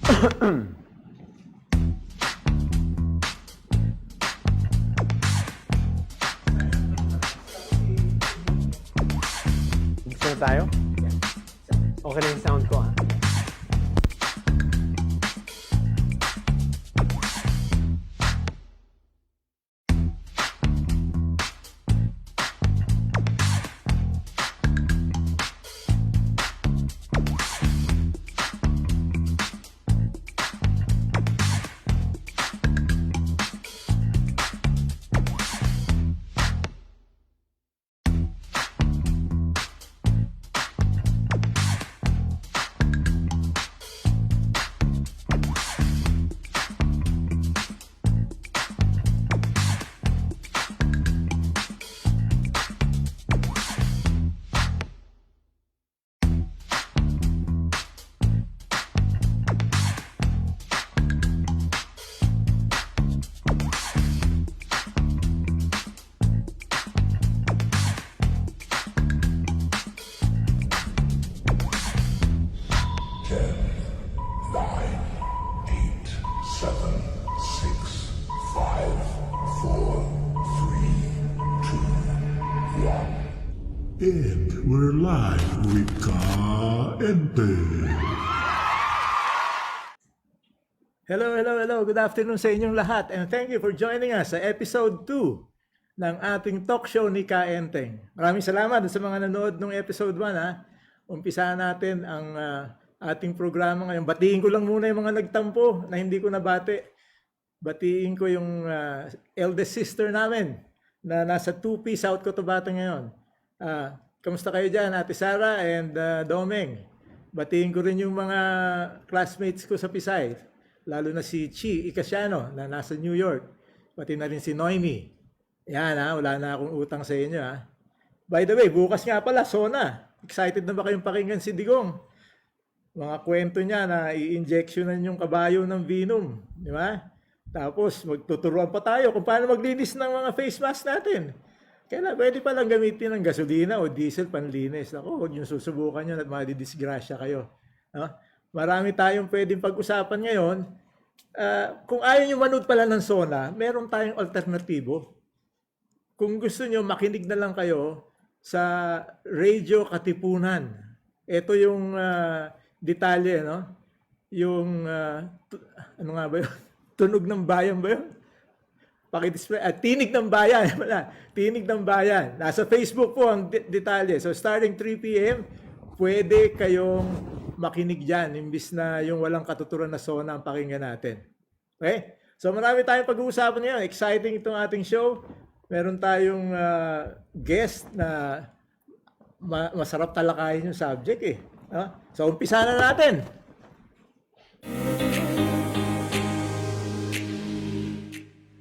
Gusto na tayo? Okay na yung sound ko, ha? And we're live with Enteng. Hello. Good afternoon sa inyong lahat and thank you for joining us sa episode 2 ng ating talk show ni Enteng. Maraming salamat sa mga nanood ng episode 1 ha. Umpisahan natin ang ating programa ngayon. Batiin ko lang muna yung mga nagtampo na hindi ko nabati. Batiin ko yung eldest sister namin na nasa 2P South Cotabato ngayon. Kamusta kayo dyan, Ate Sara and Domeng? Batiin ko rin yung mga classmates ko sa Pisay, lalo na si Chi Icasiano na nasa New York. Pati na rin si Noemi. Yan ha, wala na akong utang sa inyo ha. By the way, bukas nga pala, Sona. Excited na ba kayong pakinggan si Digong? Mga kwento niya na i-injectionan yung kabayo ng Venom. Di ba? Tapos magtuturuan pa tayo kung paano maglinis ng mga face mask natin. Kaya pwede pa lang gamitin ng gasolina o diesel panlinis. Ako, huwag yung susubukan nyo at madidisgrasya kayo. No? Marami tayong pwedeng pag-usapan ngayon. Kung ayaw nyo manood pala ng Sona, meron tayong alternatibo. Kung gusto nyo, makinig na lang kayo sa Radio Katipunan. Ito yung detalye, no? Yung, ano nga ba yun? Tunog ng bayan ba yun? Pakidisplay, Tinig ng Bayan. Tinig ng Bayan. Nasa Facebook po ang detalye. So starting 3 p.m., pwede kayong makinig dyan, imbis na yung walang katuturan na Sona ang pakinggan natin. Okay? So marami tayong pag-uusapan ngayon. Exciting itong ating show. Meron tayong guest na masarap talakayin yung subject eh. So umpisa na natin.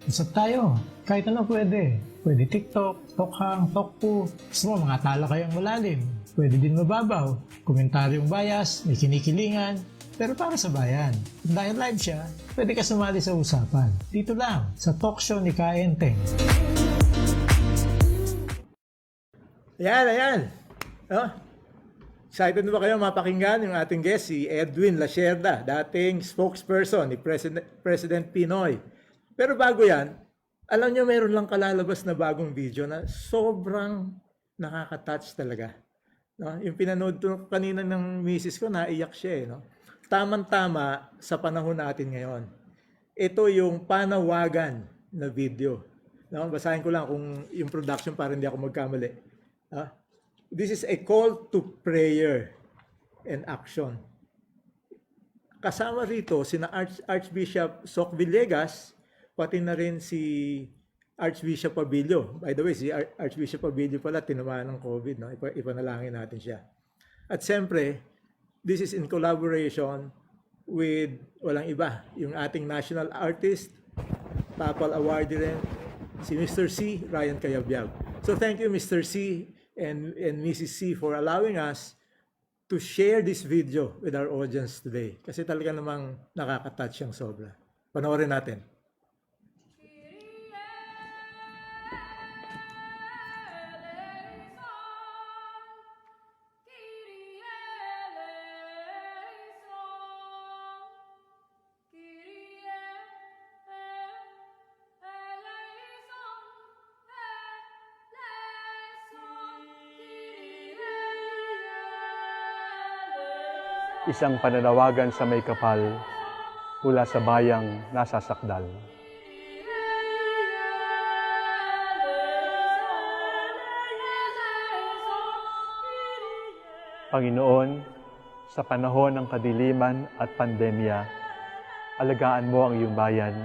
Usap tayo. Kahit ano pwede. Pwede TikTok, Tokhang, Tokpo. Gusto mo mga talakayang malalim. Pwede din mababaw. Komentaryong bias, may kinikilingan. Pero para sa bayan. Dahil live siya, pwede ka sumali sa usapan. Dito lang, sa talk show ni Enteng. Ayan. Excited na ba kayo mapakinggan yung ating guest, si EDWIN LACIERDA, dating spokesperson ni President Pinoy. Pero bago yan, alam nyo meron lang kalalabas na bagong video na sobrang nakaka-touch talaga. No? Yung pinanood ko kanina ng misis ko, naiyak siya. No? Tamang-tama sa panahon natin ngayon. Ito yung panawagan na video. No? Basahin ko lang kung yung production para hindi ako magkamali. This is a call to prayer and action. Kasama rito sina Archbishop Soc Villegas, pati na rin si Archbishop Pabilio. By the way, si Archbishop Pabilio pala tinamaan ng COVID. No? Ipanalangin natin siya. At siyempre, this is in collaboration with walang iba, yung ating national artist, Papal Awardee rin, si Mr. C. Ryan Cayabyab. So thank you Mr. C. and Mrs. C. for allowing us to share this video with our audience today. Kasi talaga namang nakaka-touch yung sobra. Panoorin natin. isang pananawagan sa may kapal mula sa bayang nasasakdal. Panginoon, sa panahon ng kadiliman at pandemya, alagaan mo ang iyong bayan,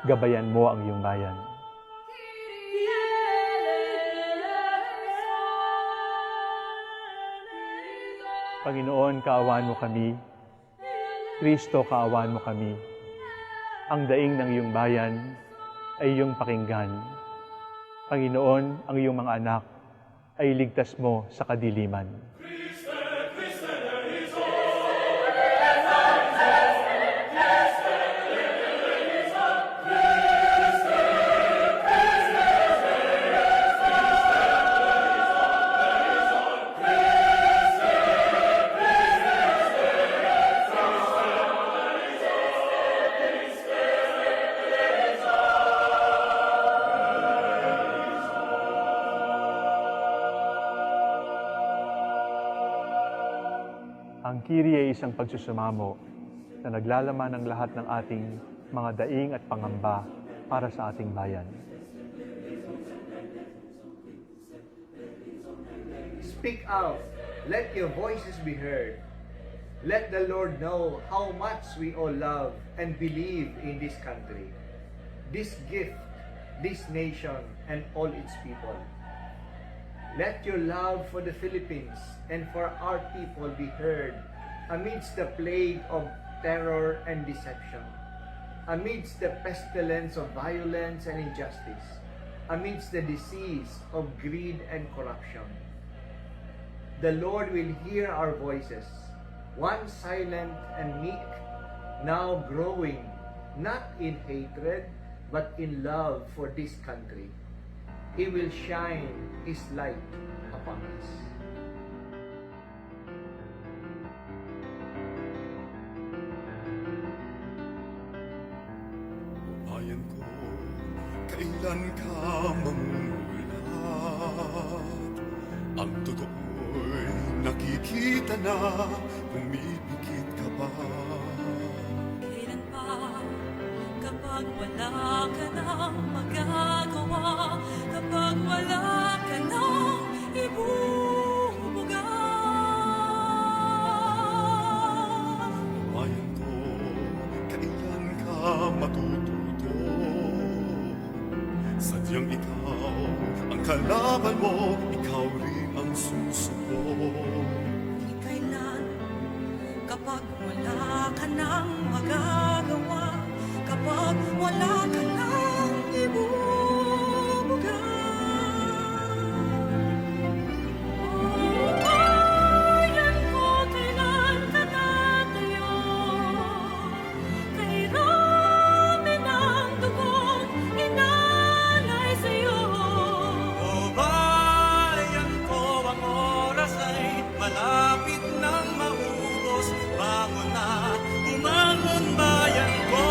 gabayan mo ang iyong bayan. Panginoon, kaawaan mo kami. Kristo, kaawaan mo kami. Ang daing ng iyong bayan ay iyong pakinggan. Panginoon, ang iyong mga anak ay ligtas mo sa kadiliman. Ang Kyrie ay isang pagsusumamo na naglalaman ng lahat ng ating mga daing at pangamba para sa ating bayan. Speak out. Let your voices be heard. Let the Lord know how much we all love and believe in this country, this gift, this nation, and all its people. Let your love for the Philippines and for our people be heard amidst the plague of terror and deception, amidst the pestilence of violence and injustice, amidst the disease of greed and corruption. The Lord will hear our voices, once silent and meek, now growing, not in hatred, but in love for this country. He will shine His light upon us. Bayan ko, kailan ka mamulat? Ang totoo'y nakikita na, pumipikit ka ba? Kailan pa, kapag wala ka nang magagawa, kapag wala ka nang ibubuga. Bayan ko, kailan ka matututo? Sadyang ikaw ang kalaban mo, ikaw rin ang susubok. Di kailan, kapag wala ka nang magagawa, kapag wala ka nang ibubuga. Bayan ko, kailan ka tatayo? Kay rami ng dugong inalay sa'yo. O bayan ko, ang oras ay malapit nang maubos. Bangon na, bumangon bayan ko.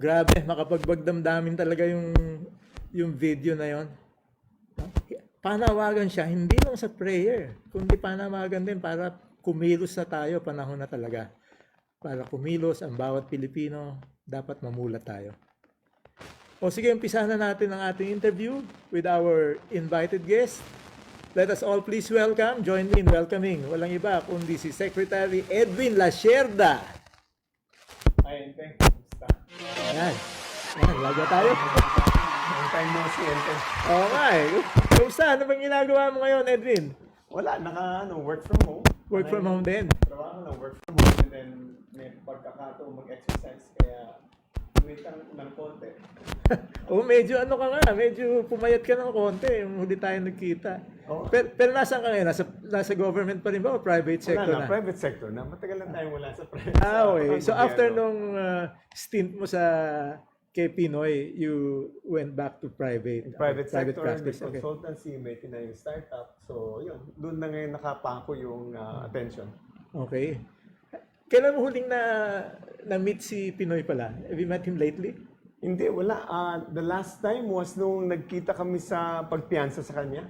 Grabe, makapagbagdamdamin talaga yung video na yon. Panawagan siya, hindi lang sa prayer, kundi panawagan din para kumilos na tayo, panahon na talaga. Para kumilos ang bawat Pilipino, dapat mamulat tayo. O sige, umpisahan na natin ang ating interview with our invited guest. Let us all please welcome, join me in welcoming, walang iba kundi si Secretary Edwin LACIERDA. Hi, Enteng. Kumusta? Ayan, laga tayo. Long time no see, Enteng. Oo nga eh. Kumusta? Ano bang ginagawa mo ngayon, Edwin? Wala, work from home. Work from home din. Trabaho na, work from home, and then may pagkakataon mag-exercise, kaya umitang ng konti. Medyo ano ka nga, medyo pumayat ka ng konti yung huli tayo nagkita. Oo. Pero nasaan ka ngayon? Nasa government pa rin ba o private sector Wala na? private sector na. Matagal lang tayong wala sa private Okay. So gobyerno. after nung stint mo sa kay Pinoy, you went back to private Private sector, practice. may consultancy, may tinayong startup. So, yun. Doon na ngayon nakapako yung attention. Okay. Kailan mo huling na-meet si Pinoy pala? Have you met him lately? Hindi, wala. The last time was nung nagkita kami sa pagpiyansa sa kanya.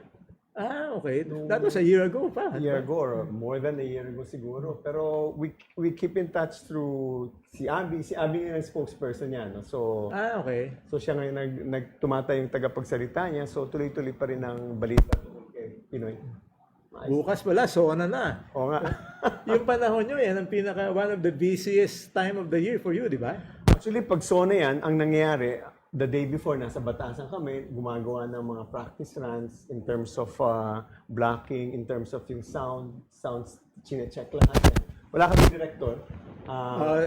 Okay. That was a year ago pa. A year ago or more than a year ago siguro. Pero we keep in touch through si Abby. Si Abby yung spokesperson niya. No? So, Okay. so siya ngayon nagtumata yung tagapagsalita niya. So tuloy-tuloy pa rin ang balita tungkol kay Pinoy. Bukas pala, SONA na. Oo nga. Yung panahon nyo, yan ang one of the busiest time of the year for you, di ba? Actually, pag SONA yan, ang nangyayari, the day before, nasa Batasan kami, gumagawa ng mga practice runs in terms of blocking, in terms of yung sounds, chine-check lahat yan. Wala kami director.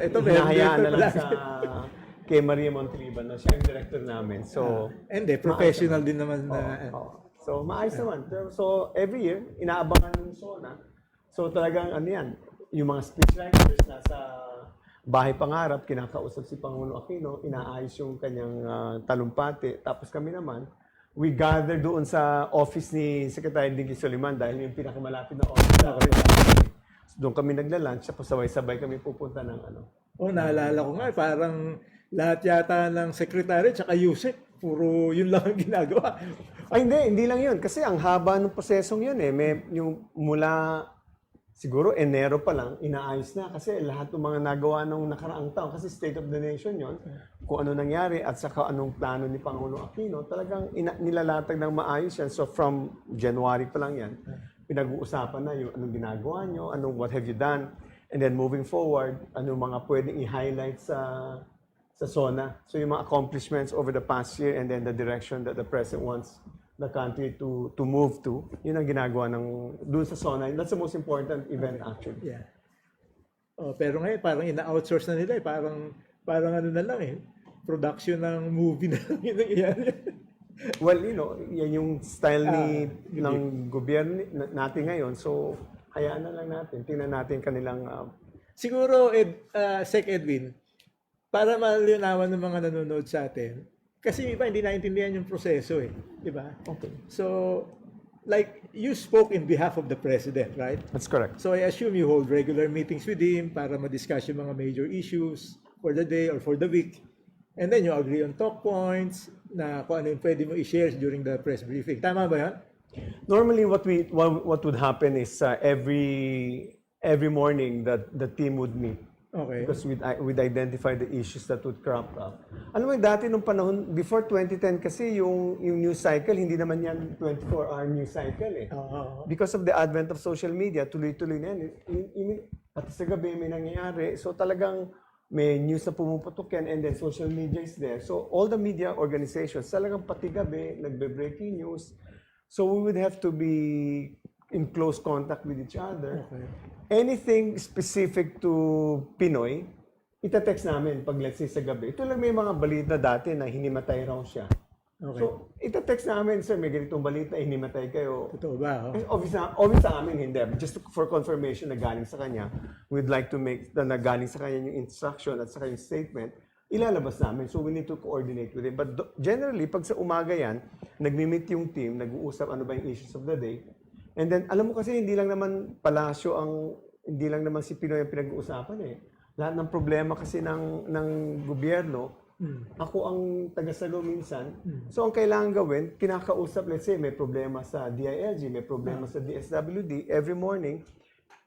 Ito, hinahayaan na director lang pala. kay Maria Montaliban. No? Siya yung director namin. So, Hindi, professional din naman na. So, maayos naman. So, every year, inaabangan ng SONA. So, talagang ano yan, yung mga speechwriters nasa bahay pangarap, kinakausap si Pangulo Aquino, inaayos yung kanyang talumpati. Tapos kami naman, we gather doon sa office ni Secretary Dinky Soliman dahil yung pinakamalapit na office na doon kami nagla-lunch, tapos sabay-sabay kami pupunta ng ano. Naalala ko nga, parang lahat yata ng secretary tsaka Yusek, puro yun lang ang ginagawa. Ay, hindi lang yun. Kasi ang haba ng prosesong yun eh. May, yung mula siguro Enero pa lang, inaayos na. Kasi lahat ng mga nagawa nung nakaraang taon, kasi State of the Nation yun, kung ano nangyari at saka anong plano ni Pangulo Aquino, talagang nilalatag ng maayos yan. So from January pa lang yan, pinag-uusapan na yung anong ginagawa nyo, what have you done, and then moving forward, anong mga pwedeng i-highlight sa SONA. So yung mga accomplishments over the past year and then the direction that the President wants the country to move to, yun ang ginagawa doon sa SONA. That's the most important event actually. Yeah. Pero ngayon, parang ina-outsource na nila eh. Parang ano na lang eh. Production ng movie na lang yun ang iyan. Well, yan yung style ng gobyerno natin ngayon. So, hayaan na lang natin. Tingnan natin kanilang... Siguro, Sec Edwin, para malinawan ng mga nanonood sa atin, kasi iba hindi naintindihan yung proseso eh, di ba? Okay. So, like, you spoke in behalf of the President, right? That's correct. So, I assume you hold regular meetings with him para ma-discuss yung mga major issues for the day or for the week. And then you agree on talk points na kung ano yung pwede mo i-share during the press briefing. Tama ba yan? Normally, what would happen is every morning that the team would meet. Okay. Because we'd identify the issues that would crop up. Alam mo, dati nung panahon, before 2010 kasi, yung news cycle, hindi naman yan 24-hour news cycle eh. Because of the advent of social media, tuloy-tuloy na yan. At sa gabi may nangyayari. So talagang may news na pumuputok yan and then social media is there. So all the media organizations, talagang pati gabi, nagbe-breaking news. So we would have to be in close contact with each other. Okay. Anything specific to Pinoy, ita-text namin pag let's say sa gabi. Ito lang may mga balita dati na hinimatay raw siya. Okay. So, ita-text namin, sir, may ganitong balita, hinimatay kayo. Totoo ba? Obvious sa amin, hindi. Just for confirmation na galing sa kanya, we'd like to make na galing sa kanya yung instruction at sa kanyang statement, ilalabas namin. So, we need to coordinate with him. But generally, pag sa umaga yan, nagmi-meet yung team, nag-uusap ano ba yung issues of the day. And then, alam mo kasi, hindi lang naman palasyo hindi lang naman si Pinoy ang pinag-uusapan eh. Lahat ng problema kasi ng gobyerno, Ako ang taga-salo minsan. So ang kailangan gawin, kinakausap, let's say may problema sa DILG, may problema sa DSWD, every morning,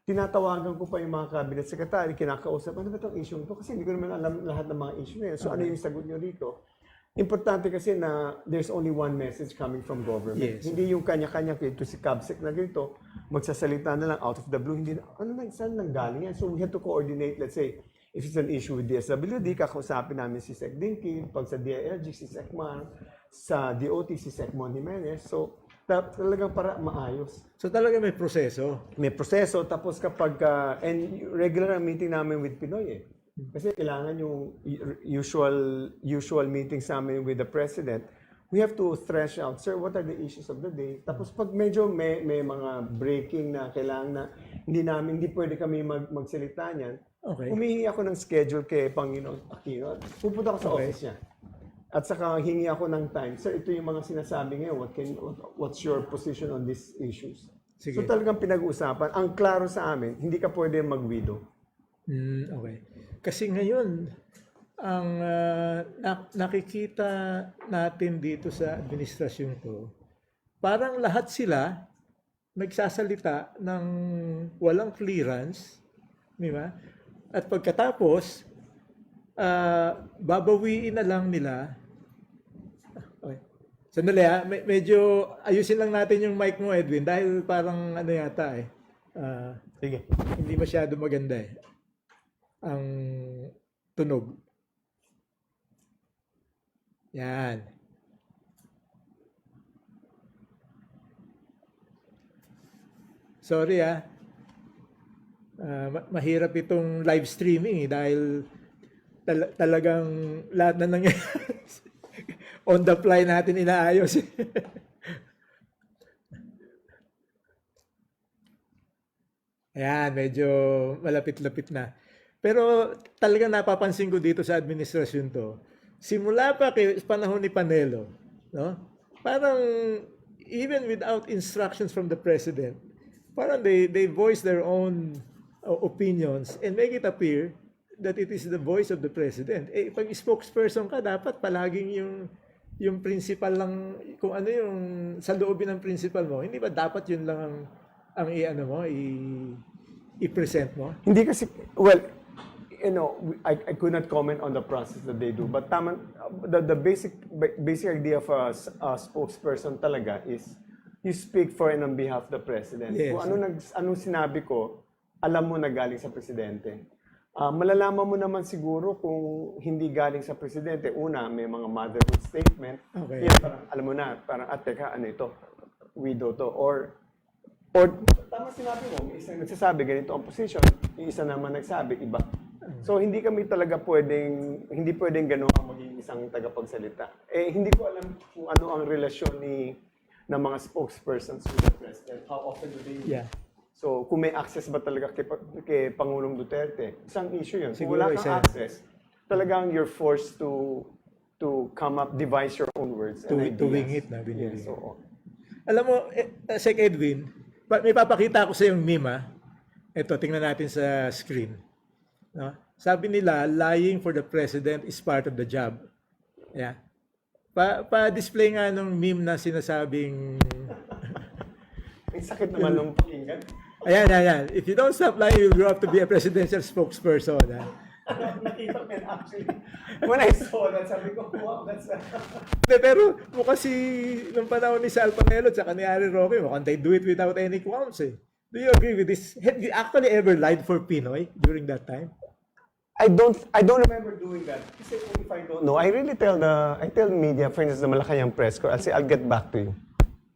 tinatawagan ko pa yung mga cabinet secretary, kinakausap, ano ba itong issue to? Kasi hindi ko naman alam lahat ng mga issue na yun. So ano yung sagot nyo rito? Importante kasi na there's only one message coming from government. Yes. Hindi yung kanya-kanya ito si Cabsec na ganito, magsasalita na lang out of the blue, hindi na, ano na, saan nanggaling yan? So we have to coordinate, let's say, if it's an issue with DSWD, kakausapin namin si Sec Dinky, pag sa DILG, si Sec Mar, sa DOT, si Sec Mon Jimenez. So, talagang para maayos. So talaga may proseso. May proseso, tapos kapag, and regular ang meeting namin with Pinoy eh. Kasi kailangan yung usual meetings namin with the President, we have to thresh out, sir, what are the issues of the day? Tapos pag medyo may mga breaking na kailangan na hindi pwede kami magsalita niyan, humihingi ako ng schedule kay Panginoon Aquino. Pupunta ako sa office niya. At saka hingi ako ng time, sir, ito yung mga sinasabi ngayon, what's your position on these issues? Sige. So talagang pinag-uusapan. Ang klaro sa amin, hindi ka pwede mag-widow. Okay. Kasi ngayon, ang nakikita natin dito sa administrasyon ko, parang lahat sila nagsasalita ng walang clearance, di ba? At pagkatapos, babawiin na lang nila. Okay. Sandali medyo ayusin lang natin yung mic mo, Edwin, dahil parang ano yata Sige. hindi masyado maganda ang tunog. Yan. Sorry mahirap itong live streaming dahil talagang lahat na nangyayari on the fly natin inaayos. Ayan, medyo malapit-lapit na. Pero talagang napapansin ko dito sa administrasyon to, simula pa kay panahon ni Panelo, no? Parang even without instructions from the president, parang they voice their own opinions and make it appear that it is the voice of the president. Pag spokesperson ka, dapat palaging yung principal lang, kung ano yung sa loobin ng principal mo, hindi ba dapat yun lang ang i-present mo? Hindi kasi, well, you know, I could not comment on the process that they do, but the basic idea of a spokesperson talaga is you speak for and on behalf of the president. Yes. Kung anong sinabi ko, alam mo na galing sa presidente. Malalaman mo naman siguro kung hindi galing sa presidente. Una, may mga motherhood statement. Okay. Yan, parang, alam mo na, parang, teka, ano ito? Widow to. Or tama sinabi mo, may isang nagsasabi, ganito ang position, yung isa naman nagsabi, iba. So, hindi pwedeng gano'n ang maging isang tagapagsalita. Hindi ko alam kung ano ang relasyon ng mga spokespersons with the president. How often do they meet? Yeah. So, kung may access ba talaga kay Pangulong Duterte, isang issue yun. Kung Siguro wala kang access, talagang you're forced to come up, devise your own words and ideas. To wing it na binili. Yes, oo. Alam mo, Sec Edwin, may papakita ko sa yung meme. Ito, tingnan natin sa screen. No? Sabi nila, lying for the president is part of the job. Yeah. Pa-display nga nung meme na sinasabing... May sakit naman nung pakinggan. Ayan. If you don't stop lying, you'll grow up to be a presidential spokesperson. Nakita ko yan actually. When I saw that, sabi ko, wow, that's... Pero mukha nung panahon ni Sal Panelo at ni Harry Roque, mukhang they do it without any qualms eh. Do you agree with this? Have you actually ever lied for Pinoy during that time? I don't remember doing that. Kasi if I don't know, I tell media friends na Malacanang press corps, I'll say, I'll get back to you.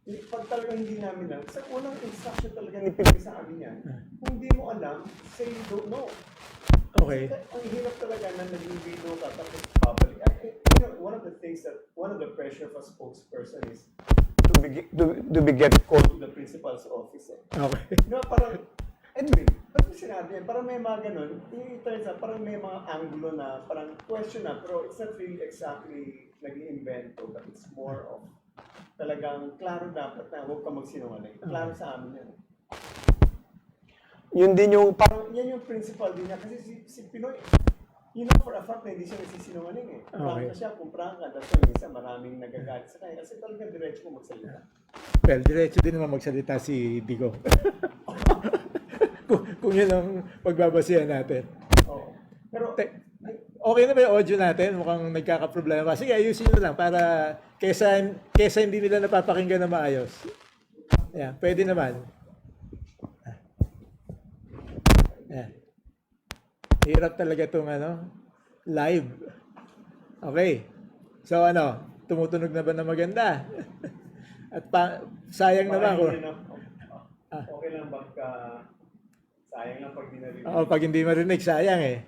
Pag talagang hindi namin alam, sa unang instruction talaga ni Pinoy sa amin yan, kung hindi mo alam, say you don't know. Okay. Ang hirap talaga na naging video ka, tapos babalik. One of the pressure of a spokesperson is to get called to the principal's office. Okay. Diba, parang, Edwin, ba't mo sinabi yan? Parang may mga ganun, parang may mga angulo na, parang question na, pero it's not really exactly nag-i-invento, but it's more of talagang klaro dapat na huwag ka magsinungaling. Klaro sa amin yan. Yun din yung, parang yan yung principal din niya. Kasi si Pinoy, You know for a fact na hindi siya nagsisinungaling eh. Prangka siya, kung prangka, tapos minsan maraming nagagalit sa kanya kasi talagang diretso mo magsalita. Well, diretso din naman magsalita si Digo. kung yun ang pagbabasihan natin. Oo. Pero, Okay na ba yung audio natin? Mukhang nagkakaproblema. Sige, ayusin nyo lang para kesa hindi nila napapakinggan na maayos. Ayan, pwede naman. Ayan. Hirap talaga itong live. Okay. So tumutunog na ba na maganda? At sayang naman ko. Okay lang baka sayang lang pag dinarinig. Oo, pag hindi marinig, sayang eh.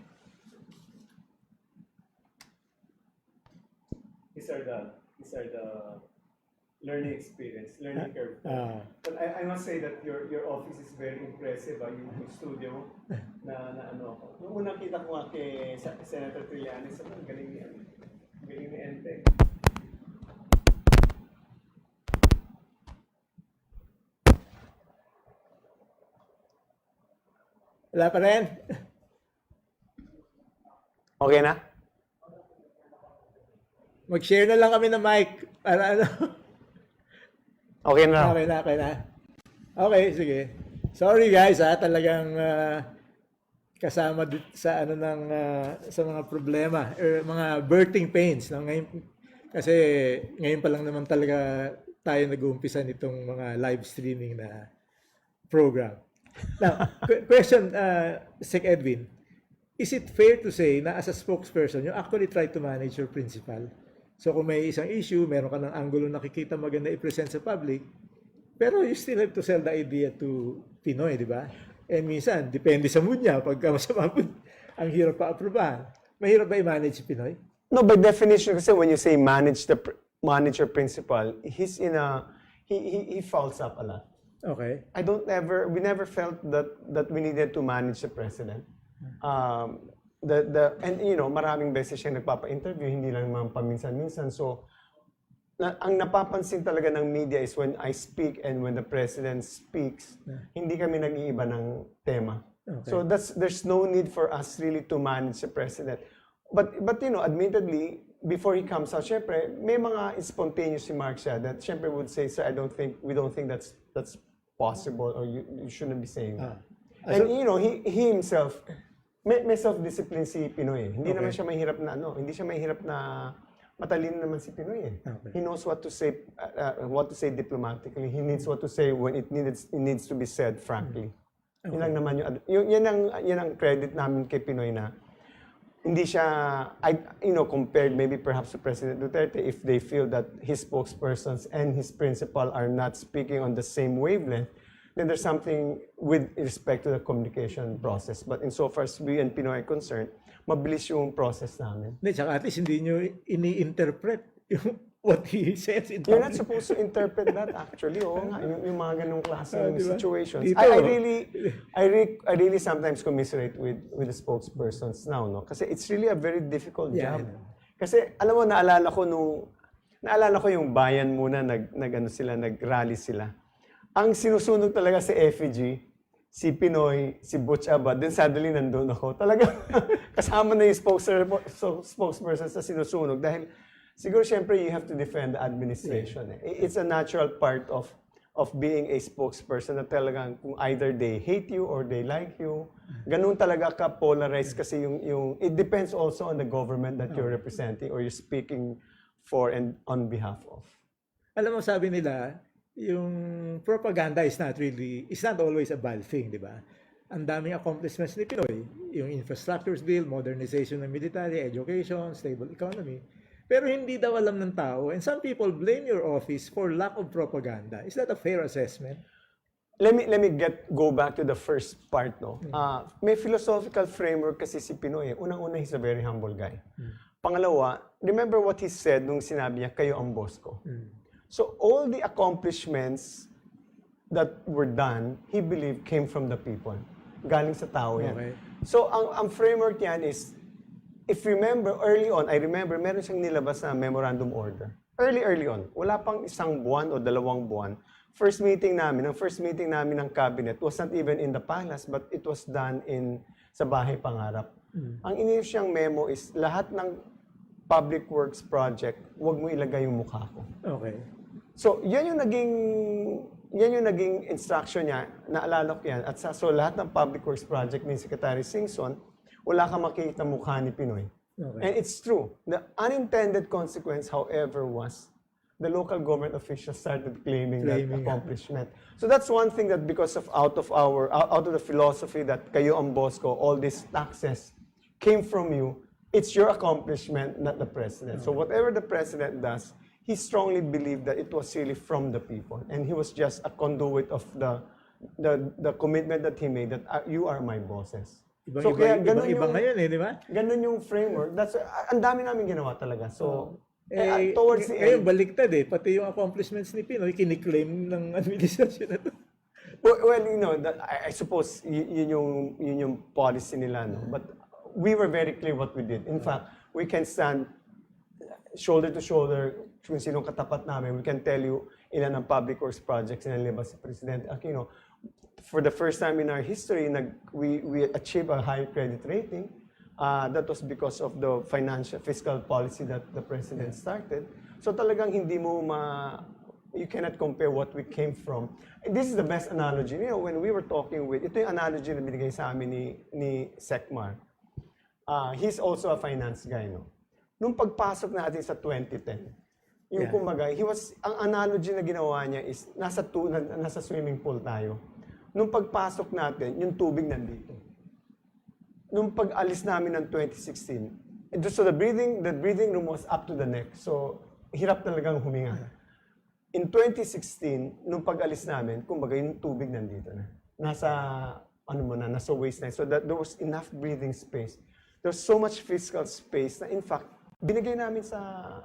These are the learning experience, learning curve. But I must say that your office is very impressive. Yung studio na ako. Nung unang kita ko nga kay Senator Trillanes, ang galing ni Enteng. Wala pa rin? Okay na? Mag-share na lang kami ng mic para Okay na. Okay na. Okay, sige. Sorry guys, talagang kasama sa sa mga problema or mga birthing pains ngayon, kasi ngayon pa lang naman talaga tayo nag-uumpisa nitong mga live streaming na program. Now, question, Sec Edwin, is it fair to say na as a spokesperson, you actually try to manage your principal? So kung may isang issue, meron ka ng angulo nakikita maganda i-present sa public, pero you still have to sell the idea to Pinoy, di ba? And minsan, depende sa mood niya. Pagka masama mood, ang hirap pa-aprobahan. Mahirap ba i-manage si Pinoy? No, by definition, kasi when you say manage your principal, he falls up a lot. Okay. We never felt that we needed to manage the president. And maraming beses siya nagpapa-interview, hindi lang naman paminsan-minsan. So, ang napapansin talaga ng media is when I speak and when the president speaks, hindi kami nag-iiba ng tema. Okay. So there's no need for us really to manage the president. But admittedly, before he comes out, syempre, may mga spontaneous remarks siya that syempre would say, sir, we don't think that's possible, or you shouldn't be saying that. And he himself, may self-discipline si Pinoy. Hindi naman siya mahirap hindi siya mahirap na matalino naman si Pinoy eh. Okay. He knows what to say diplomatically. He knows what to say when it needs to be said frankly. Okay. Yun lang naman yan ang credit namin kay Pinoy na hindi siya compared maybe perhaps to President Duterte, if they feel that his spokespersons and his principal are not speaking on the same wavelength, then there's something with respect to the communication process. But insofar as we and Pinoy are concerned, mabilis yung process namin. Tsaka at least hindi nyo ini-interpret yung what he says in You're not supposed to interpret that actually. Yung mga ganong klaseng situations. Dito, I really sometimes commiserate with the spokespersons now, no? Kasi it's really a very difficult job. Kasi alam mo, naalala ko yung bayan muna, nag-rally sila. Ang sinusunog talaga sa effigy, si Pinoy, si Butch Abad, then suddenly nandun ako. Talaga, kasama na yung spokesperson sa sinusunog. Dahil siguro, syempre, you have to defend the administration. It's a natural part of being a spokesperson na talagang kung either they hate you or they like you. Ganun talaga ka polarized kasi it depends also on the government that you're representing or you're speaking for and on behalf of. Alam mo, sabi nila, yung propaganda is not always a bad thing, di ba? Ang daming accomplishments ni Pinoy, yung infrastructures bill, modernization ng military, education, stable economy. Pero hindi daw alam ng tao, and some people blame your office for lack of propaganda. Is that a fair assessment? Let me go back to the first part, no. May philosophical framework kasi si Pinoy. Unang-una, he's a very humble guy. Pangalawa, remember what he said nung sinabi niya, kayo ang boss ko. So all the accomplishments that were done, he believed came from the people. Galing sa tao yan. Okay. So ang framework niyan is, if you remember early on, I remember meron siyang nilabas na memorandum order. Early on, wala pang 1 buwan o 2 buwan. Ang first meeting namin ng cabinet was not even in the palace, but it was done sa Bahay Pangarap. Ang ininis siyang memo is lahat ng public works project, huwag mo ilagay yung mukha ko. Okay. So, yan yung naging instruction niya, naalala ko yan. At so lahat ng public works project ni Secretary Singson, wala kang makikita mukha ni Pinoy. Okay. And it's true. The unintended consequence, however, was the local government officials started claiming that accomplishment. So that's one thing that because of out of the philosophy that kayo ang boss ko, all these taxes came from you, it's your accomplishment, not the president. So whatever the president does, he strongly believed that it was really from the people, and he was just a conduit of the commitment that he made that you are my bosses. Ibang ngayon di ba? Ganun yung framework. That's ang dami namin ginawa talaga. So towards the ngayon end, baliktad pati yung accomplishments ni Pinoy kiniklaim ng administrasyon na to. well, I suppose yun yung policy nila, no? But we were very clear what we did. In fact, we can stand shoulder to shoulder kung sinong katapat namin. We can tell you ilan ang public works projects na nilabas si Presidente Aquino. For the first time in our history, we achieved a high credit rating. That was because of the fiscal policy that the President started. So talagang you cannot compare what we came from. And this is the best analogy. You know, when we were talking ito yung analogy na binigay sa amin ni Secmar. He's also a finance guy, no? Nung pagpasok natin sa 2010, yung kumbaga, ang analogy na ginawa niya is nasa swimming pool tayo. Nung pagpasok natin, yung tubig nandito. Nung pag-alis namin ng 2016, so the breathing room was up to the neck. So, hirap talagang huminga. In 2016, nung pag-alis namin, kumbaga yung tubig nandito na. Nasa waistline. So that there was enough breathing space. There's so much fiscal space na in fact, binigay namin sa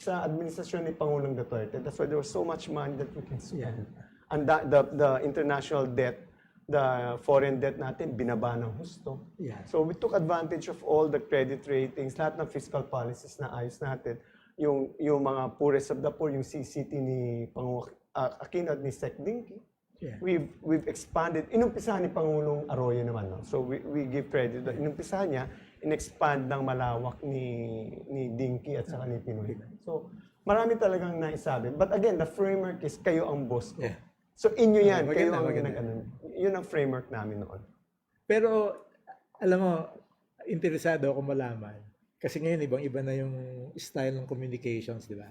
administrasyon ni Pangulong Duterte. That's why there was so much money that we can spend. And the international debt, the foreign debt natin, binaba ng husto. So we took advantage of all the credit ratings, lahat ng fiscal policies na ayos natin. Yung mga poorest of the poor, yung CCT ni Pangulong Aquino at ni Sec Dinky. We've expanded. Inumpisahan ni Pangulong Arroyo naman. No? So we give credit. Inumpisahan niya, in-expand ng malawak ni Dinky at saka ni Pinoy. So marami talagang naisabi. But again, the framework is kayo ang boss ko. So inyo yan. Kayo ang yun ang framework namin noon. Pero alam mo, interesado ako malaman. Kasi ngayon, ibang-iba na yung style ng communications, di ba?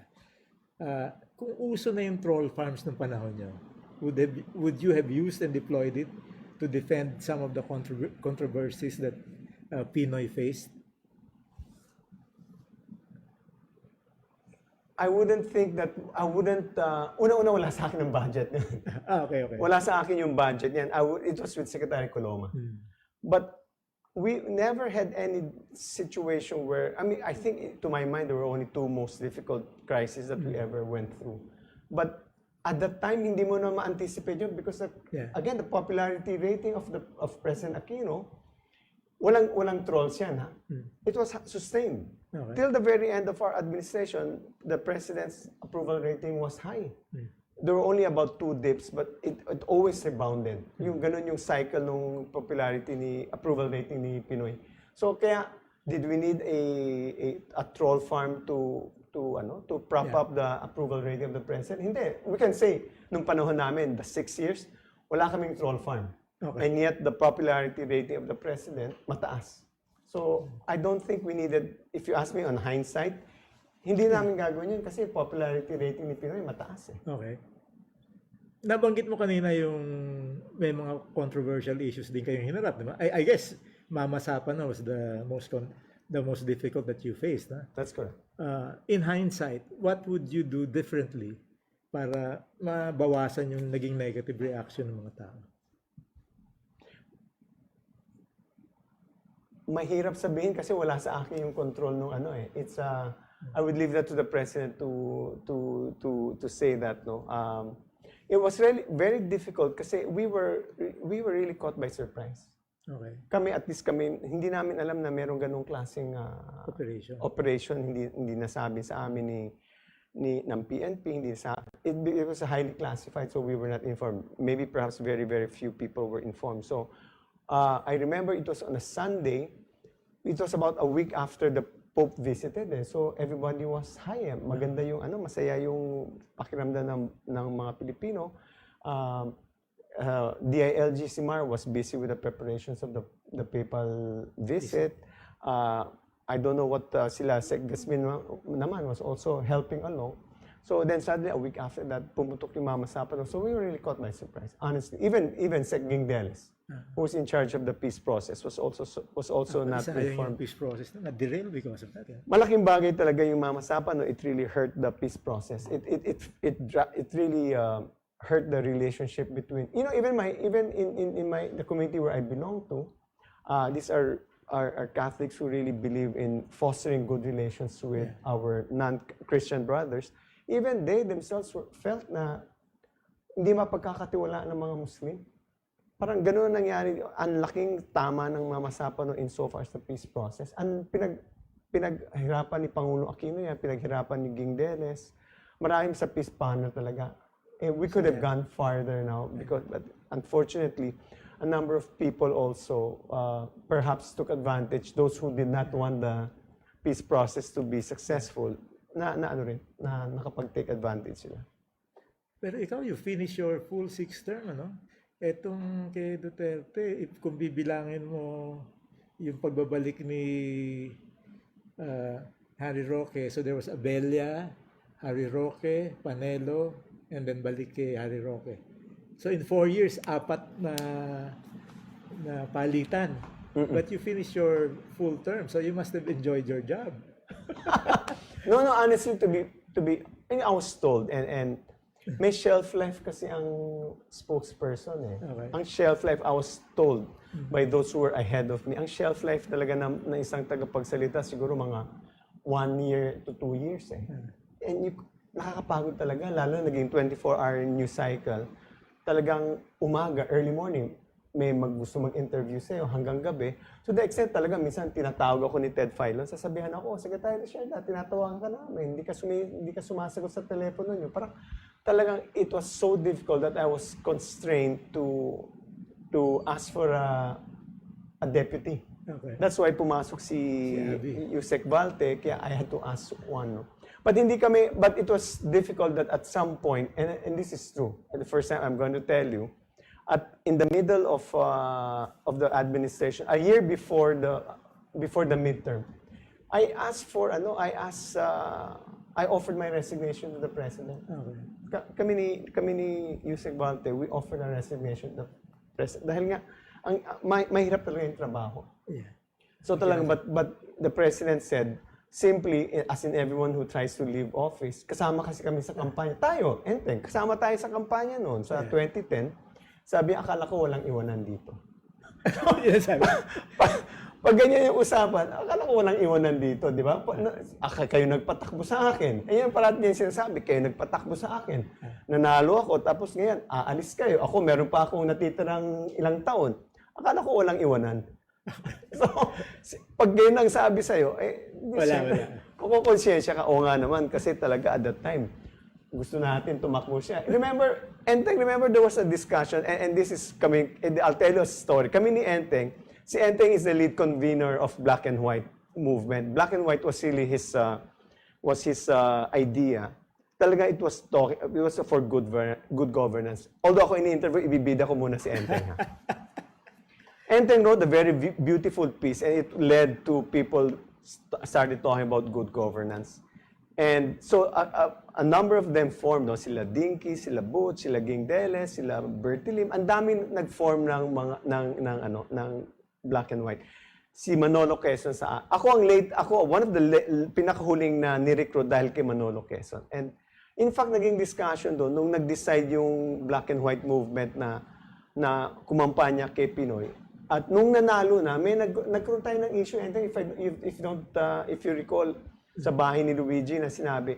Kung uso na yung troll farms ng panahon nyo, would you have used and deployed it to defend some of the controversies that Pinoy faced? I wouldn't think that, una-una wala sa akin ng budget. Okay. Wala sa akin yung budget yan. It was with Secretary Coloma. But we never had any situation where, I think to my mind, there were only two most difficult crises that we ever went through. But at that time, hindi mo na ma-anticipate yun because, again, the popularity rating of President Aquino, walang trolls yan, ha? It was sustained. Okay. Till the very end of our administration, the President's approval rating was high. There were only about 2 dips, but it always rebounded. Yung ganun yung cycle ng popularity approval rating ni Pinoy. So kaya, did we need a troll farm to prop up the approval rating of the president? Hindi. We can say, nung panahon namin, the 6 years, wala kaming troll farm. Okay. And yet, the popularity rating of the president, mataas. So, I don't think we needed, if you ask me on hindsight, hindi namin gagawin yun kasi popularity rating ni Pinoy mataas eh. Okay. Nabanggit mo kanina yung may mga controversial issues din kayong hinarap, di ba? I guess, Mama Sapa na was the most difficult that you faced. Huh? That's correct. In hindsight, what would you do differently para mabawasan yung naging negative reaction ng mga tao? Mahirap sabihin kasi wala sa akin yung control nung It's I would leave that to the president to say that, no. It was really very difficult kasi we were really caught by surprise. Okay. Kami hindi namin alam na merong ganung klaseng operation hindi nasabi sa amin ng PNP, it was highly classified, so we were not informed. Maybe perhaps very very few people were informed. So I remember it was on a Sunday it was about a week after the Pope visited so everybody was high. Maganda yung masaya yung pakiramdam ng mga Pilipino. DILG Simar was busy with the preparations of the papal visit. I don't know what sila Sec Gasmin naman was also helping along. So then suddenly a week after that, pumutok yung Mama Sapano. So we were really caught by surprise, honestly. Even Sec Gingdeles, who's in charge of the peace process, was also not informed. Yung peace process na derail because of that. Malaking bagay talaga yung Mama Sapano. It really hurt the peace process. It really hurt the relationship between even in the community where I belong to. These are Catholics who really believe in fostering good relations with our non-Christian brothers. Even they themselves felt na hindi mapagkakatiwalaan ng mga Muslim. Parang gano'n nangyari. Ang laking tama ng Mama Sapano insofar as the peace process. Ang pinaghirapan ni Pangulo Aquino yan, pinaghirapan ni Gingdeles. Maraming sa peace panel talaga. We could have gone farther now but unfortunately, a number of people also perhaps took advantage, those who did not want the peace process to be successful, na nakapag-take advantage sila. Pero ikaw, you finish your full 6th term, ano? Etong kay Duterte, kung bibilangin mo yung pagbabalik ni Harry Roque, so there was Abella, Harry Roque, Panelo, and then balik kay Harry Roque. So in 4 years, 4 na palitan. But you finished your full term, so you must have enjoyed your job. No, honestly, to be, I was told, and may shelf life kasi ang spokesperson Okay. Ang shelf life, I was told by those who were ahead of me, ang shelf life talaga na isang tagapagsalita, siguro mga 1 year to 2 years And nakakapagod talaga, lalo naging 24-hour news cycle. Talagang umaga, early morning, may gusto mag-interview sa'yo hanggang gabi. So the extent talaga, minsan tinatawag ako ni Ted Filon, sasabihan ako, Secretary LACIERDA, tinatawagan ka namin, hindi ka sumasagot sa telepono nyo. Parang talagang it was so difficult that I was constrained to ask for a deputy. Okay. That's why pumasok si Yusek Valte, kaya I had to ask one. But it was difficult that at some point, and this is true, the first time I'm going to tell you, in the middle of the administration, a year before the midterm, I offered my resignation to the president. Okay. Kami ni Yusek Valte, we offered a resignation to the president. Dahil nga, mahirap talaga yung trabaho. Yeah. So talagang, but the president said, simply, as in everyone who tries to leave office, kasama kasi kami sa kampanya. Tayo, Enteng, kasama tayo sa kampanya noon, sa 2010. Sabi, akala ko walang iwanan dito. Yes, sabi. Pag ganyan yung usapan, akala ko walang iwanan dito, di ba? Kayo nagpatakbo sa akin. Ayan parati din sinasabi, kayo nagpatakbo sa akin. Nanalo ako, tapos ngayon, aalis kayo. Ako, meron pa akong natitirang ilang taon. Akala ko walang iwanan. So, pag ganyan ang sabi sa'yo, wala. Kukonsensya ka, o nga naman, kasi talaga at that time, gusto natin tumakbo siya. Remember, Enteng, there was a discussion, and this is coming, I'll tell you a story. Kami ni Enteng, si Enteng is the lead convener of Black and White movement. Black and White was really his idea. Talaga it was for good governance. Although ako ini-interview, ibibida ko muna si Enteng. Enteng wrote a very beautiful piece, and it led to people started talking about good governance. And so a number of them formed, sila Dinky, sila Butch, sila Gingdeles, sila Bertilim. Ang dami nag-form ng Black and White. Si Manolo Quezon ako one of the pinakahuling na ni-recruit dahil kay Manolo Quezon. And in fact, naging discussion doon nung nag-decide yung Black and White movement na kumampanya kay Pinoy. At nung nanalo na, may nagkaroon tayo ng issue. And if you recall, sa bahay ni Luigi na sinabi,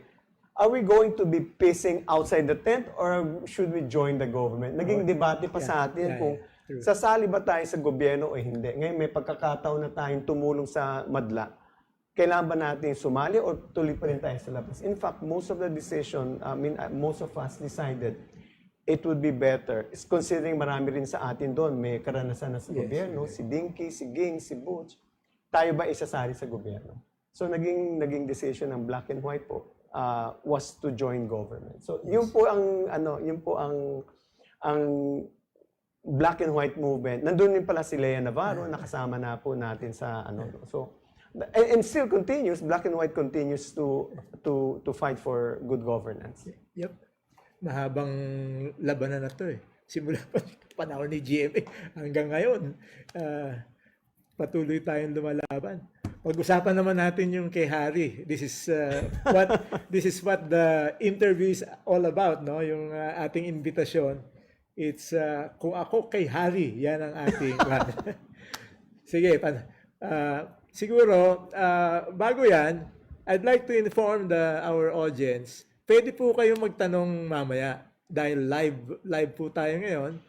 are we going to be pissing outside the tent or should we join the government? Naging debate pa sa atin kung sasali ba tayo sa gobyerno o hindi. Ngayon may pagkakataon na tayong tumulong sa madla. Kailangan ba natin sumali o tuloy pa rin tayo sa labas? In fact, most of of us decided it would be better. Considering marami rin sa atin doon, may karanasan na sa gobyerno, si Dinky, si Ging, si Butch. tayo ba isasali sa gobyerno? So naging decision ng black and white po was to join government. So yun po ang black and white movement. Nandun din pala si Lea Navarro, nakasama na po natin sa So and still continues, black and white continues to fight for good governance. Yep. Mahabang labanan na to eh. Simula pa panahon ni GMA hanggang ngayon. Patuloy tayong lumalaban. Pag-usapan naman natin yung kay Harry. This is what the interview is all about, no? Yung ating invitasyon. It's kung ako kay Harry, yan ang ating Sige, siguro bago yan, I'd like to inform our audience. Pwede po kayong magtanong mamaya dahil live po tayo ngayon.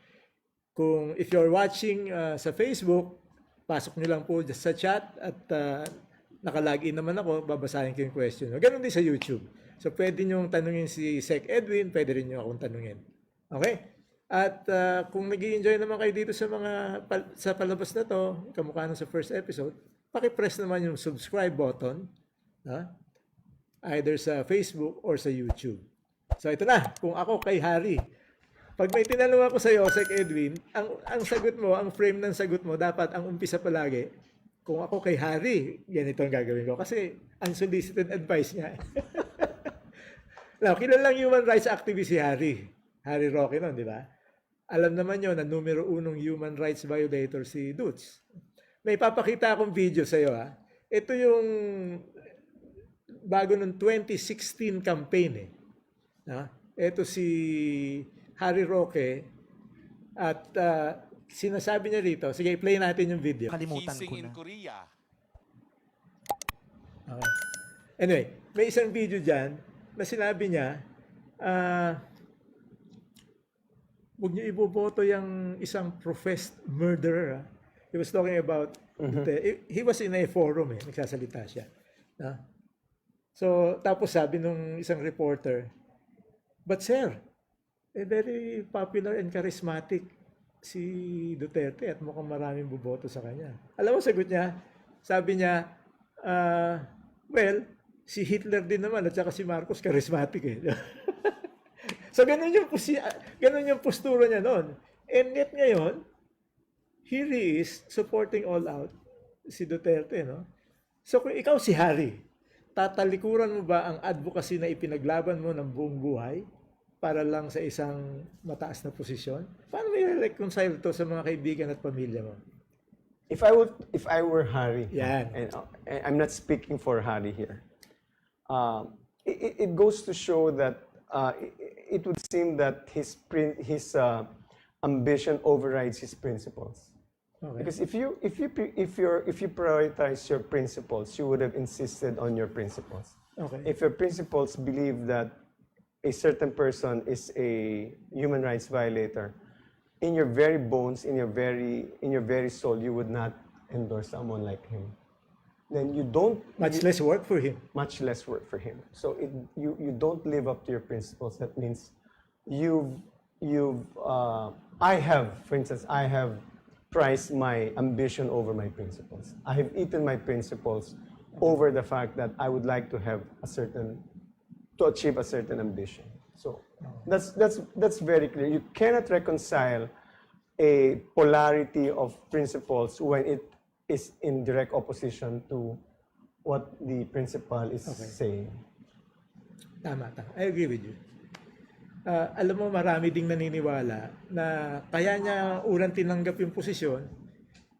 Kung if you're watching sa Facebook, pasok nyo lang po sa chat at naka-login naman ako, babasahin ko yung question. Ganon din sa YouTube. So pwede nyo tanungin si Sec Edwin, pwede rin nyo akong tanungin. Okay? At kung nag-i-enjoy naman kayo dito sa palabas na to, kamukha nung sa first episode, paki-press naman yung subscribe button, either sa Facebook or sa YouTube. So ito na, kung ako kay Harry, pag may tinanong ako sa iyo, Sec Edwin, ang sagot mo, ang frame ng sagot mo, dapat ang umpisa palagi, kung ako kay Harry, ganito ang gagawin ko. Kasi unsolicited advice niya. Now, kilalang human rights activist si Harry Roque nun, di ba? Alam naman nyo na numero 1 human rights violator si Dutz. May papakita akong video sa iyo. Ito yung bago ng 2016 campaign. Ito si Harry Roque at sinasabi niya rito, sige, play natin yung video. Kalimutan ko na. Okay. Anyway, may isang video dyan na sinabi niya, huwag niyo iboboto yung isang professed murderer. He was talking about, he was in a forum, nagsasalita siya. So, tapos sabi nung isang reporter, but sir, very popular and charismatic si Duterte at mukhang maraming boboto sa kanya. Alam mo, sagot niya, sabi niya, well, si Hitler din naman at saka si Marcos charismatic eh. So, ganun yung postura niya noon. And yet ngayon, here he is supporting all out si Duterte, no? So, kung ikaw si Harry, tatalikuran mo ba ang advocacy na ipinaglaban mo ng buong buhay para lang sa isang mataas na posisyon? Paano mo i-reconcile to sa mga kaibigan at pamilya mo? If I were Harry, and I'm not speaking for Harry here, it goes to show that it would seem that his ambition overrides his principles. Okay. Because if you prioritize your principles, you would have insisted on your principles. Okay. If your principles believe that a certain person is a human rights violator, in your very bones, in your very soul, you would not endorse someone like him. Then you don't less work for him. Much less work for him. So you don't live up to your principles. That means I have prized my ambition over my principles. I have eaten my principles over the fact that I would like to achieve a certain ambition. So that's very clear. You cannot reconcile a polarity of principles when it is in direct opposition to what the principal is saying. Tama. I agree with you. Alam mo, marami ding naniniwala na kaya niya unang tinanggap yung posisyon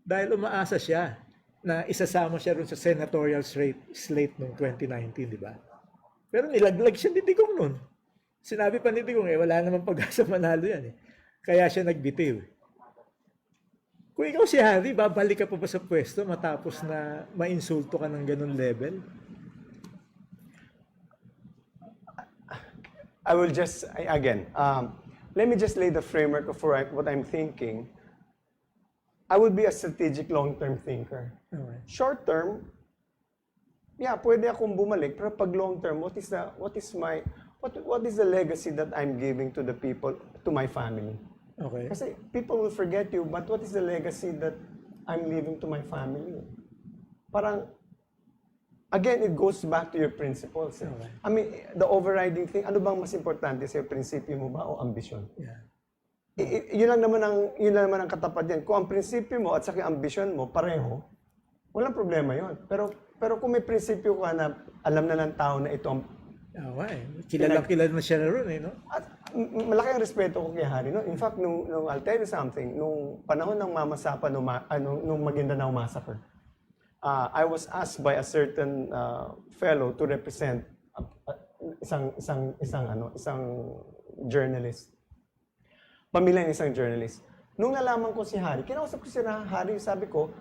dahil umaasa siya na isasama siya rin sa senatorial slate noong 2019, di ba? Pero nilaglag siya ni Digong noon. Sinabi pa ni Digong, wala namang pag-asa manalo yan. Kaya siya nagbitiw. Kung ikaw si Harry, babalik ka pa ba sa pwesto matapos na mainsulto ka ng ganun level? I will just, again, let me just lay the framework for what I'm thinking. I would be a strategic long-term thinker. Okay. Short-term, pwede akong bumalik, pero pag long-term, what is the legacy that I'm giving to the people, to my family? Okay. Kasi people will forget you, but what is the legacy that I'm leaving to my family? parang, again, it goes back to your principles. Eh. I mean, the overriding thing, ano bang mas importante sa'yo, prinsipyo mo ba o ambisyon? Yeah. Yun lang naman ang katapat yan. Kung ang prinsipyo mo at saka ang ambisyon mo pareho, walang problema yon. Pero kung may prinsipyo ka na alam na ng tao na ito ang Kilala na siya na ron eh, no? at malaki ang respeto ko kay Harry, no? In fact, nung I'll tell you something, nung panahon ng Mamasapan, nung Maguindanao Massacre, I was asked by a certain fellow to represent isang journalist. Pamilya ng isang journalist. Nung nalaman ko si Harry, kinausap ko si Harry, sabi ko,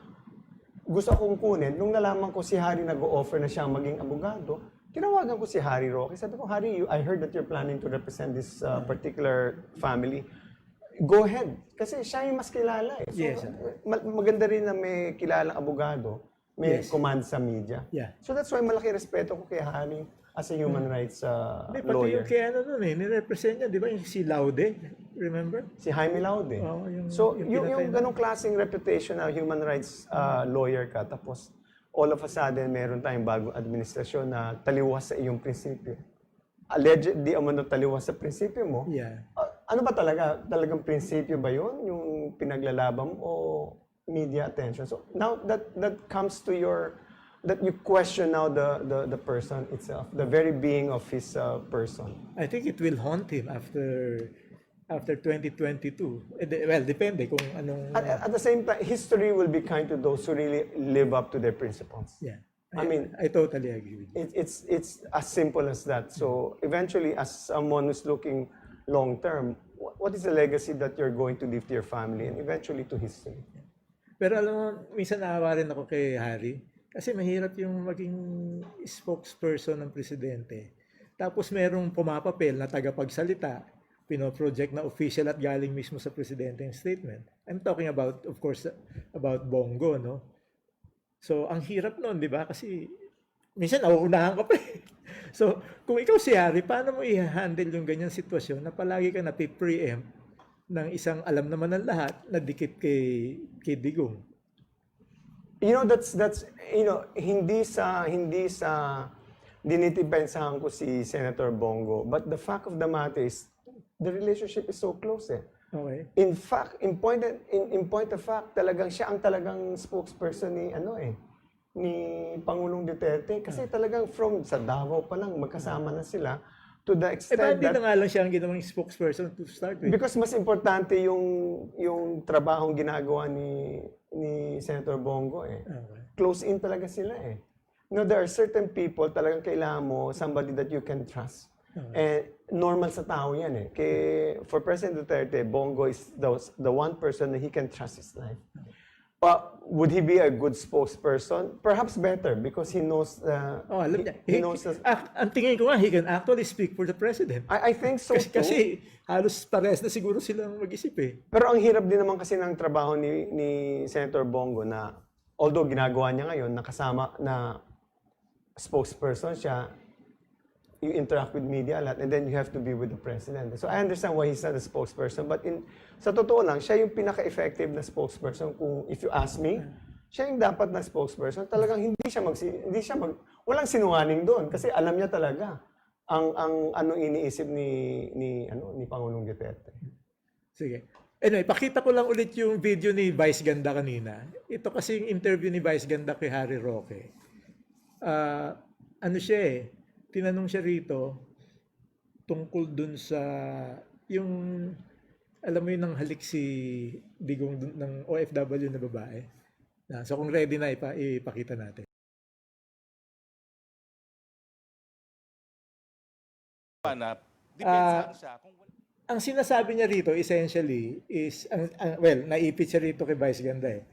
gusto akong kunin. Nung nalaman ko si Harry nag-o-offer na siyang maging abogado, tinawagan ko si Harry Roque. Sabi ko, Harry, I heard that you're planning to represent this particular family. Go ahead. Kasi siya yung mas kilala eh. So, Yes. Maganda rin na may kilalang abogado, may command sa media. Yeah. So that's why malaki respeto ko kay Harry as a human rights Pati lawyer. yung kaya nun eh, nirepresent niya, di ba? Yung si Laude, remember? Si Jaime Laude. Oo, yung pinatay na. ganong klaseng reputation na human rights lawyer ka, tapos all of a sudden meron tayong bagong administrasyon na taliwas sa iyong prinsipyo. Alleged, di umano taliwas sa prinsipyo mo. Yeah. Ano ba talaga? Talagang prinsipyo ba yun? Yung pinaglalaban mo o media attention? So now that comes to that you question now the person itself, the very being of his person. I think it will haunt him after 2022. Well, depende kung anong... At the same time, history will be kind to those who really live up to their principles. Yeah. I totally agree with you. It's as simple as that. So eventually, as someone who's looking long term, what is the legacy that you're going to leave to your family and eventually to history? Pero alam mo, minsan naawa rin ako kay Harry kasi mahirap yung maging spokesperson ng presidente. Tapos merong pumapapel na tagapagsalita, pinoproject na official at galing mismo sa presidente yung statement. I'm talking about, of course, about Bongo, no? So, ang hirap nun, di ba? Kasi minsan nauunahan ka pa eh. So, kung ikaw si Harry, paano mo i-handle yung ganyang sitwasyon na palagi ka napipreempt ng isang alam naman ng lahat na dikit kay Digong? You know, that's hindi sa dinitipensahan ko si Senator Bongo, but the fact of the matter is the relationship is so close eh. Okay. In fact, in point of fact, talagang siya ang talagang spokesperson ni Pangulong Duterte kasi talagang from sa Davao pa lang magkasama na sila to the extent Hindi na nga lang siya ang ginawang spokesperson to start with. Because mas importante yung trabahong ginagawa ni Senator Bongo eh. Okay. Close in talaga sila eh. You know, there are certain people talagang kailangan mo somebody that you can trust. Eh, normal sa tao yan eh. For President Duterte, Bongo is the one person that he can trust his life. Would he be a good spokesperson? Perhaps better because he knows alam niya. he knows Ang tingin ko nga, he can actually speak for the president. I think so too. Kasi halos parehas na siguro silang mag-isip eh. Pero ang hirap din naman kasi ng trabaho ni Senator Bongo na although ginagawa niya ngayon nakasama na spokesperson siya, you interact with media a lot and then you have to be with the president. So I understand why he's not a spokesperson, but sa totoo lang, siya yung pinaka-effective na spokesperson. Kung if you ask me, siya yung dapat na spokesperson. Talagang walang sinungaling doon kasi alam niya talaga ang anong iniisip ni Pangulong Duterte. Sige. Anyway, pakita ko lang ulit yung video ni Vice Ganda kanina. Ito kasi yung interview ni Vice Ganda kay Harry Roque. Siya eh, tinanong siya rito tungkol dun sa yung alam mo yun ng halik si Digong ng OFW na babae. So kung ready na ipakita natin. Ang sinasabi niya rito essentially is naipit siya rito kay Vice Ganda eh.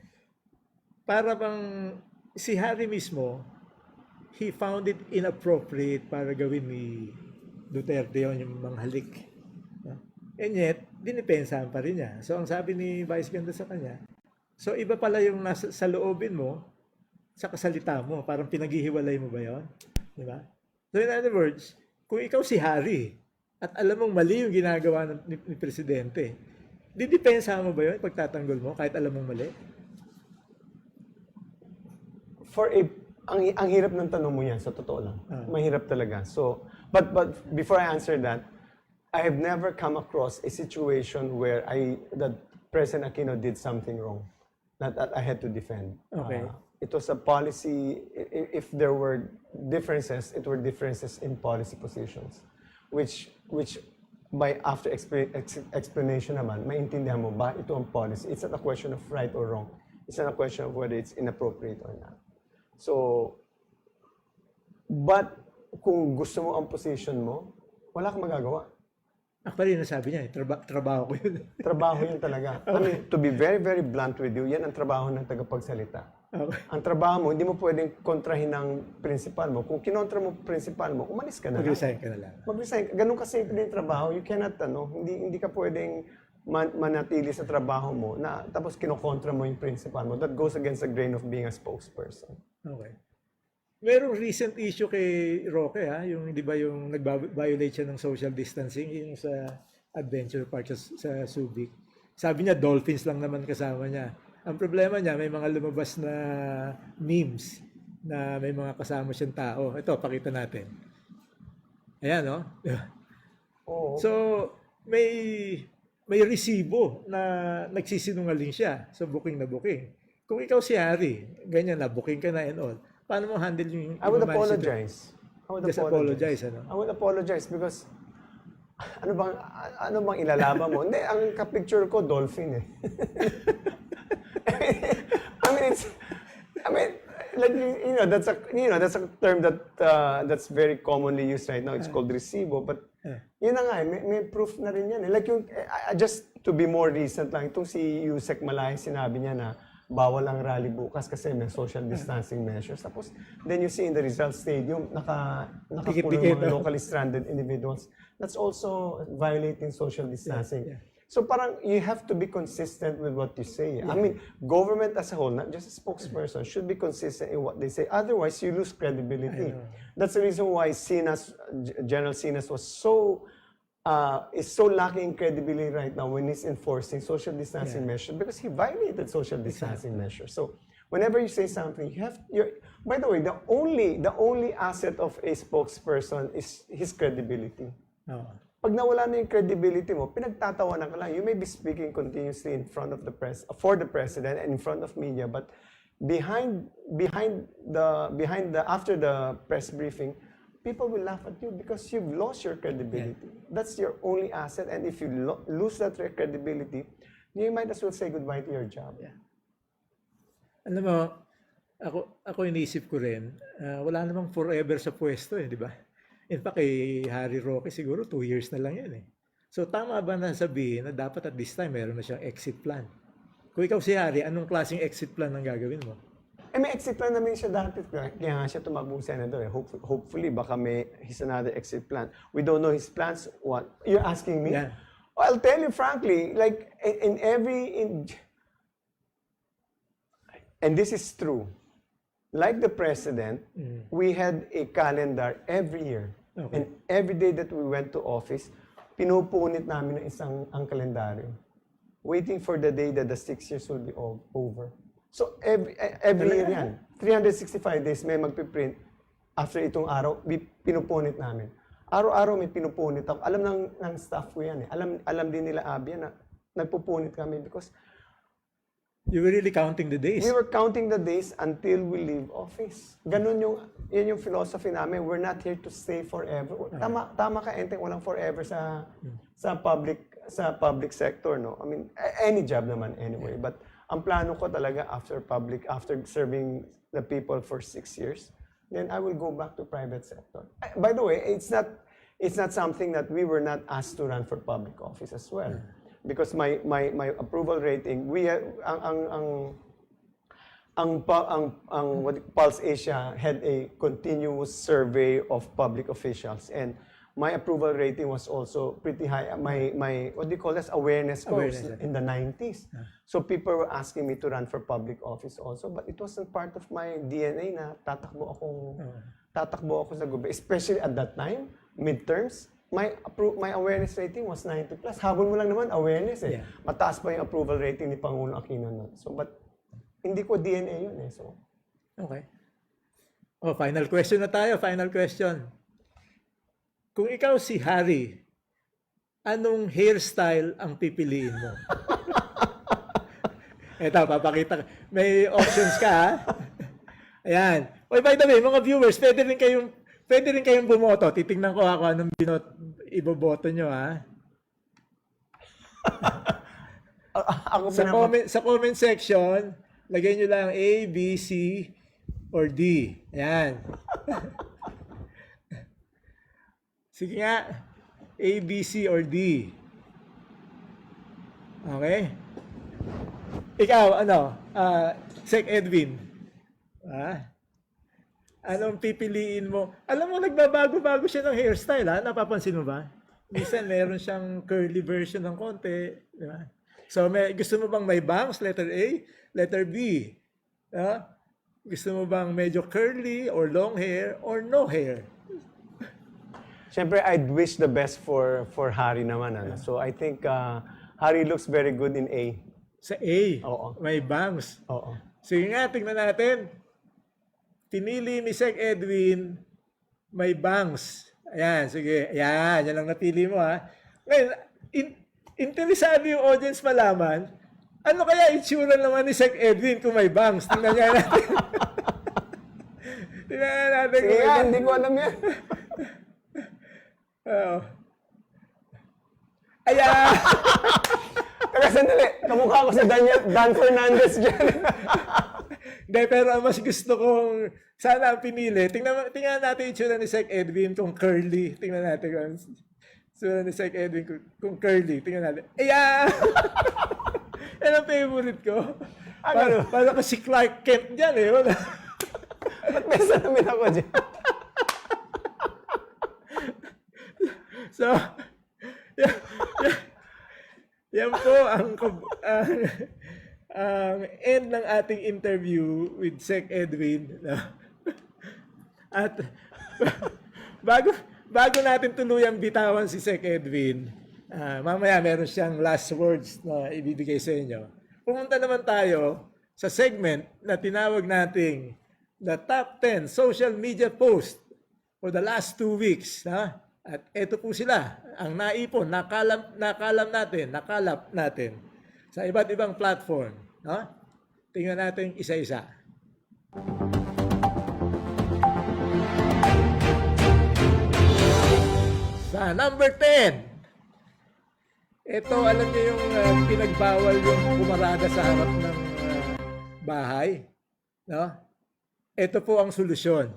Para bang si Harry mismo he found it inappropriate para gawin ni Duterte yun, yung manghalik. And yet, dinipensahan pa rin niya. So, ang sabi ni Vice Ganda sa kanya, so iba pala yung nasa sa loobin mo, sa kasalita mo, parang pinaghihiwalay mo ba yun? Di ba? So, in other words, kung ikaw si Harry, at alam mong mali yung ginagawa ni Presidente, didepensahan mo ba yun pagtatanggol mo, kahit alam mong mali? ang hirap ng tanong mo yan, sa totoo lang. Mahirap talaga. So, but before I answer that, I have never come across a situation where that President Aquino did something wrong that I had to defend. Okay. It was a policy, if there were differences, it were differences in policy positions, which by after explanation naman, maintindihan mo ba ito ang policy. It's not a question of right or wrong. It's not a question of whether it's inappropriate or not. So, but kung gusto mo ang position mo, wala kang magagawa. Actually, nasabi niya, trabaho ko yun. Trabaho yun talaga. I mean, to be very, very blunt with you, yan ang trabaho ng tagapagsalita. Okay. Ang trabaho mo, hindi mo pwedeng kontrahin ng principal mo. Kung kinontra mo principal mo, umalis ka na. Mag-resign ka na lang. Mag-resign. Ganun kasi yung trabaho. You cannot, hindi ka pwedeng manatili sa trabaho mo na tapos kinokontra mo yung principal mo. That goes against the grain of being a spokesperson. Okay. Merong recent issue kay Roque, yung di ba yung nag-violate siya ng social distancing, yung sa Adventure Park sa Subic. Sabi niya, dolphins lang naman kasama niya. Ang problema niya, may mga lumabas na memes na may mga kasama siyang tao. Ito, pakita natin. Ayan, no? Oo. So, may resibo na nagsisinungaling siya sa booking na booking. Kung ikaw si Harry, ganyan na, booking ka na and all, paano mo handle yung... I would apologize. Just apologize, ano? I would apologize because ano bang ilalaban mo? Hindi, ang ka-picture ko, dolphin eh. Like, that's a term that's very commonly used right now. It's called resibo, but yun na nga, may proof na rin yan. Like yung, just to be more recent lang, itong si Yusek Malay, sinabi niya na bawal ang rally bukas kasi may social distancing measures. Tapos, then you see in the Rizal Stadium, nakakulong mga locally stranded individuals. That's also violating social distancing. Yeah. So parang you have to be consistent with what you say. I mean, government as a whole, not just a spokesperson, should be consistent in what they say. Otherwise, you lose credibility. That's the reason why General Sinas was is so lacking in credibility right now when he's enforcing social distancing measures because he violated social distancing measures. So whenever you say something, by the way, the only asset of a spokesperson is his credibility. Pag nawala na yung credibility mo, pinagtatawanan ka lang. You may be speaking continuously in front of the press, for the president and in front of media, but after the press briefing, people will laugh at you because you've lost your credibility. That's your only asset, and if you lose that credibility, you might as well say goodbye to your job. Alam mo, ako inisip ko rin, wala namang forever sa pwesto di ba? In fact, kay Harry Roque siguro 2 years na lang yan So tama ba na sabihin na dapat at this time meron na siyang exit plan? Kung ikaw si Harry, anong klaseng exit plan ang gagawin mo? May exit plan namin siya dati. Kaya nga siya tumakbong senador. Hopefully, baka he's another exit plan. We don't know his plans. What? You're asking me? Yeah. Well, I'll tell you frankly, like and this is true. Like the president, we had a calendar every year. Okay. And every day that we went to office, pinupunit namin ang kalendaryo. Waiting for the day that the 6 years will be over. So every year yan. 365 days may magpiprint. After itong araw, pinupunit namin. Araw-araw may pinupunit ako. Alam ng staff ko yan Alam din nila Abby na nagpupunit kami because you were really counting the days. We were counting the days until we leave office. Ganun yan yung philosophy namin. We're not here to stay forever. Tama ka, Enteng, walang forever sa public sector, no? I mean, any job naman anyway. But ang plano ko talaga after serving the people for 6 years, then I will go back to private sector. By the way, it's not something that we were not asked to run for public office as well. Because my approval rating, Pulse Asia had a continuous survey of public officials, and my approval rating was also pretty high. My what do you call this, awareness scores in the 90s. So people were asking me to run for public office also, but it wasn't part of my DNA na tatakbo ako sa gobyerno, especially at that time, midterms. My awareness rating was 90 plus. Habol mo lang naman awareness Mataas pa yung approval rating ni Pangulong Aquino nun. So, but hindi ko DNA yun So. Okay. Oh, final question na tayo. Final question. Kung ikaw si Harry, anong hairstyle ang pipiliin mo? Eto, papakita. May options ka, ha? Ayan. Oy, by the way, mga viewers, pwede rin kayong bumoto. Titingnan ko ako anong iboboto nyo, ha? Ako Sa comment section, lagay nyo lang A, B, C, or D. Ayan. Sige nga. A, B, C, or D. Okay? Ikaw, Sec Edwin. Anong pipiliin mo? Alam mo, nagbabago-bago siya ng hairstyle, ha? Napapansin mo ba? Minsan, meron siyang curly version ng konti. Di ba? So, gusto mo bang may bangs? Letter A? Letter B? Gusto mo bang medyo curly or long hair or no hair? Siyempre, I'd wish the best for Harry naman. Ano? So, I think Harry looks very good in A. Sa A? Oo. May bangs? Oo. Sige nga, tingnan natin. Pinili ni Sec Edwin, may bangs. Ayan, sige. Ayan, yan lang napili mo, ha. Ngayon, interesado yung audience malaman, ano kaya itsura naman ni Sec Edwin kung may bangs? Tingnan niya natin. Tingnan natin. Sige nga, hindi ko alam yan. Oo. Ayan! Teka, sandali. Kamukha ko si Dan Fernandez dyan. Hindi, pero ang mas gusto kong sana ang pinili. Tingnan natin yung itsura ni Sec Edwin kung curly. Tingnan natin kung itsura ni Sec Edwin kung curly. Tingnan natin. Ayan! Yan ang favorite ko. Parang ko si Clark Kent dyan eh. Wala. Ba't may salamin ako dyan? So, yan po ang end ng ating interview with Sec Edwin. At bago natin tuluyang bitawan si Sec Edwin, mamaya meron siyang last words na ibibigay sa inyo. Pumunta naman tayo sa segment na tinawag nating the top 10 social media posts for the last 2 weeks. At ito po sila, ang naipon, nakalap natin sa iba't ibang platform. Tingnan natin isa-isa. Sa number 10, ito alam niyo yung pinagbawal yung pumarada sa harap ng bahay. Ito po ang solusyon.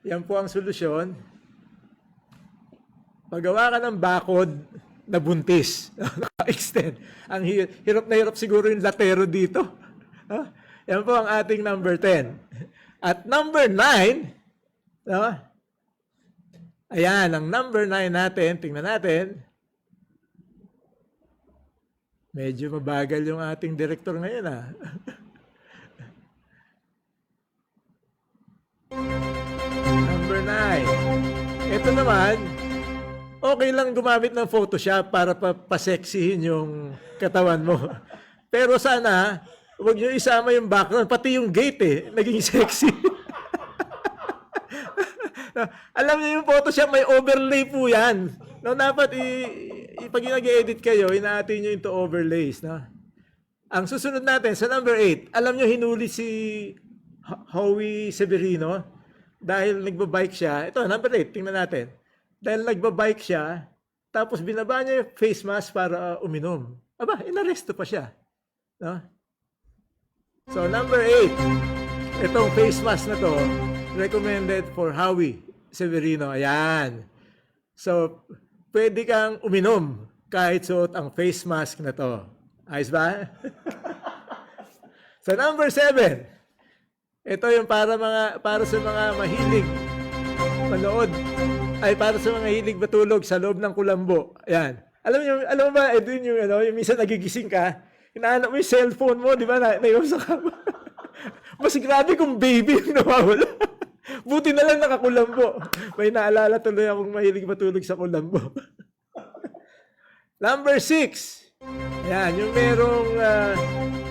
Yan po ang solusyon. Paggawa ka ng bakod na buntis, extend. Ang hirap na hirap siguro yung latero dito. Yan po ang ating number 10. At number 9, ayan, ang number 9 natin, tingnan natin. Medyo mabagal yung ating director ngayon, Number 9. Ito naman, okay lang gumamit ng Photoshop para paseksihin yung katawan mo. Pero sana, huwag nyo isama yung background, pati yung gate naging sexy. Alam niyo yung Photoshop, may overlay po yan. Dapat pag nag-edit kayo, inaati nyo into overlays. Ang susunod natin, sa number 8, alam nyo hinuli si Howie Severino dahil nagbabike siya. Ito, number 8, tingnan natin. Dahil nagbabike siya, tapos binaba niya yung face mask para uminom. Aba, inaresto pa siya. So, number 8, itong face mask na to, recommended for Howie Severino. Ayan. So, pwede kang uminom kahit suot ang face mask na to. Ayos ba? So, number 7, ito yung para sa mga mahilig manood, ay para sa mga hilig matulog sa loob ng kulambo. Ayan. Alam mo ba, Edwin, yung minsan nagigising ka, hinahanap mo yung cellphone mo, di ba, naiwan sa kama. Mas grabe kung baby yung nawawala. Buti na lang nakakulambo. May naalala tuloy akong mahilig matulog sa kulambo. Number 6. Ayan, yung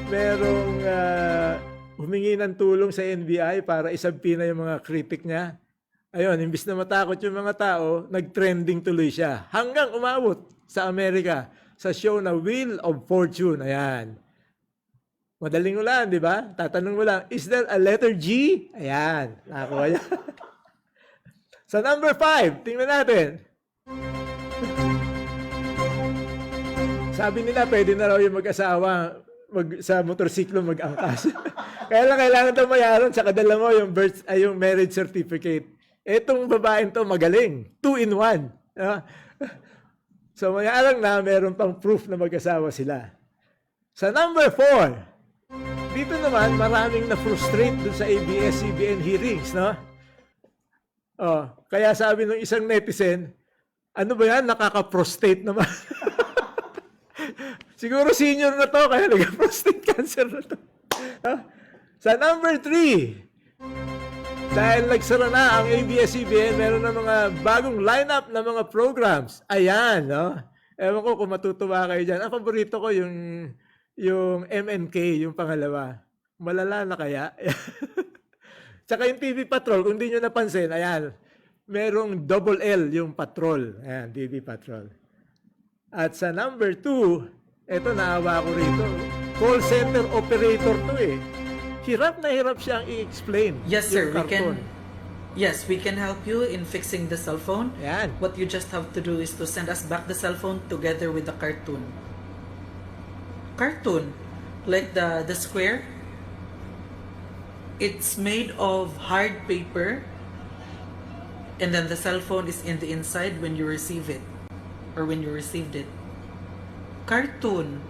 merong humingi ng tulong sa NBI para isabpi na yung mga kritik niya. Ayun, imbis na matakot yung mga tao, nag-trending tuloy siya. Hanggang umabot sa Amerika sa show na Wheel of Fortune. Ayan. Madaling ulan, di ba? Tatanong mo lang, is there a letter G? Ayan, nakakuha niya. Sa number 5, tingnan natin. Sabi nila, pwede na raw yung mag-asawa sa motorsiklo mag-angkas. Kaya lang kailangan ito mayaron sa kadala mo yung marriage certificate. Etong babaeng to magaling. 2-in-1. So mayaron na, meron pang proof na mag-asawa sila. Sa number 4, dito naman maraming na-frustrate dun sa ABS-CBN hearings, no? Kaya sabi ng isang netizen, ano ba yan? Nakaka-prostate naman. Siguro senior na to, kaya nag-prostate cancer na to. Sa number 3, dahil nagsara na ang ABS-CBN, meron na mga bagong lineup na mga programs. Ayan, no? Ewan ko kung matutuwa kayo dyan. Ang paborito ko yung MNK, yung pangalawa. Malala na kaya? Tsaka yung TV Patrol, kung di nyo napansin, ayan, merong double L yung patrol. Ayan, TV Patrol. At sa number 2, eto naawa ko rito. Call center operator to eh. Hirap na hirap siyang i-explain. Yes, sir. yung karton. We can help you in fixing the cell phone. Ayan. What you just have to do is to send us back the cell phone together with the cartoon. Cartoon, like the square. It's made of hard paper, and then the cell phone is in the inside when you receive it, or when you received it. Cartoon.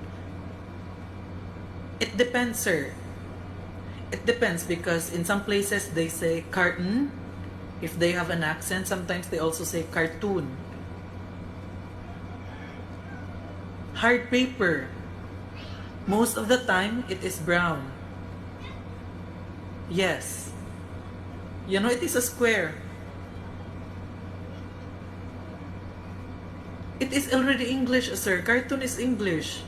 It depends, sir. It depends because in some places they say carton. If they have an accent, sometimes they also say cartoon. Hard paper. Most of the time, it is brown. Yes. You know, it is a square. It is already English, sir. Cartoon is English.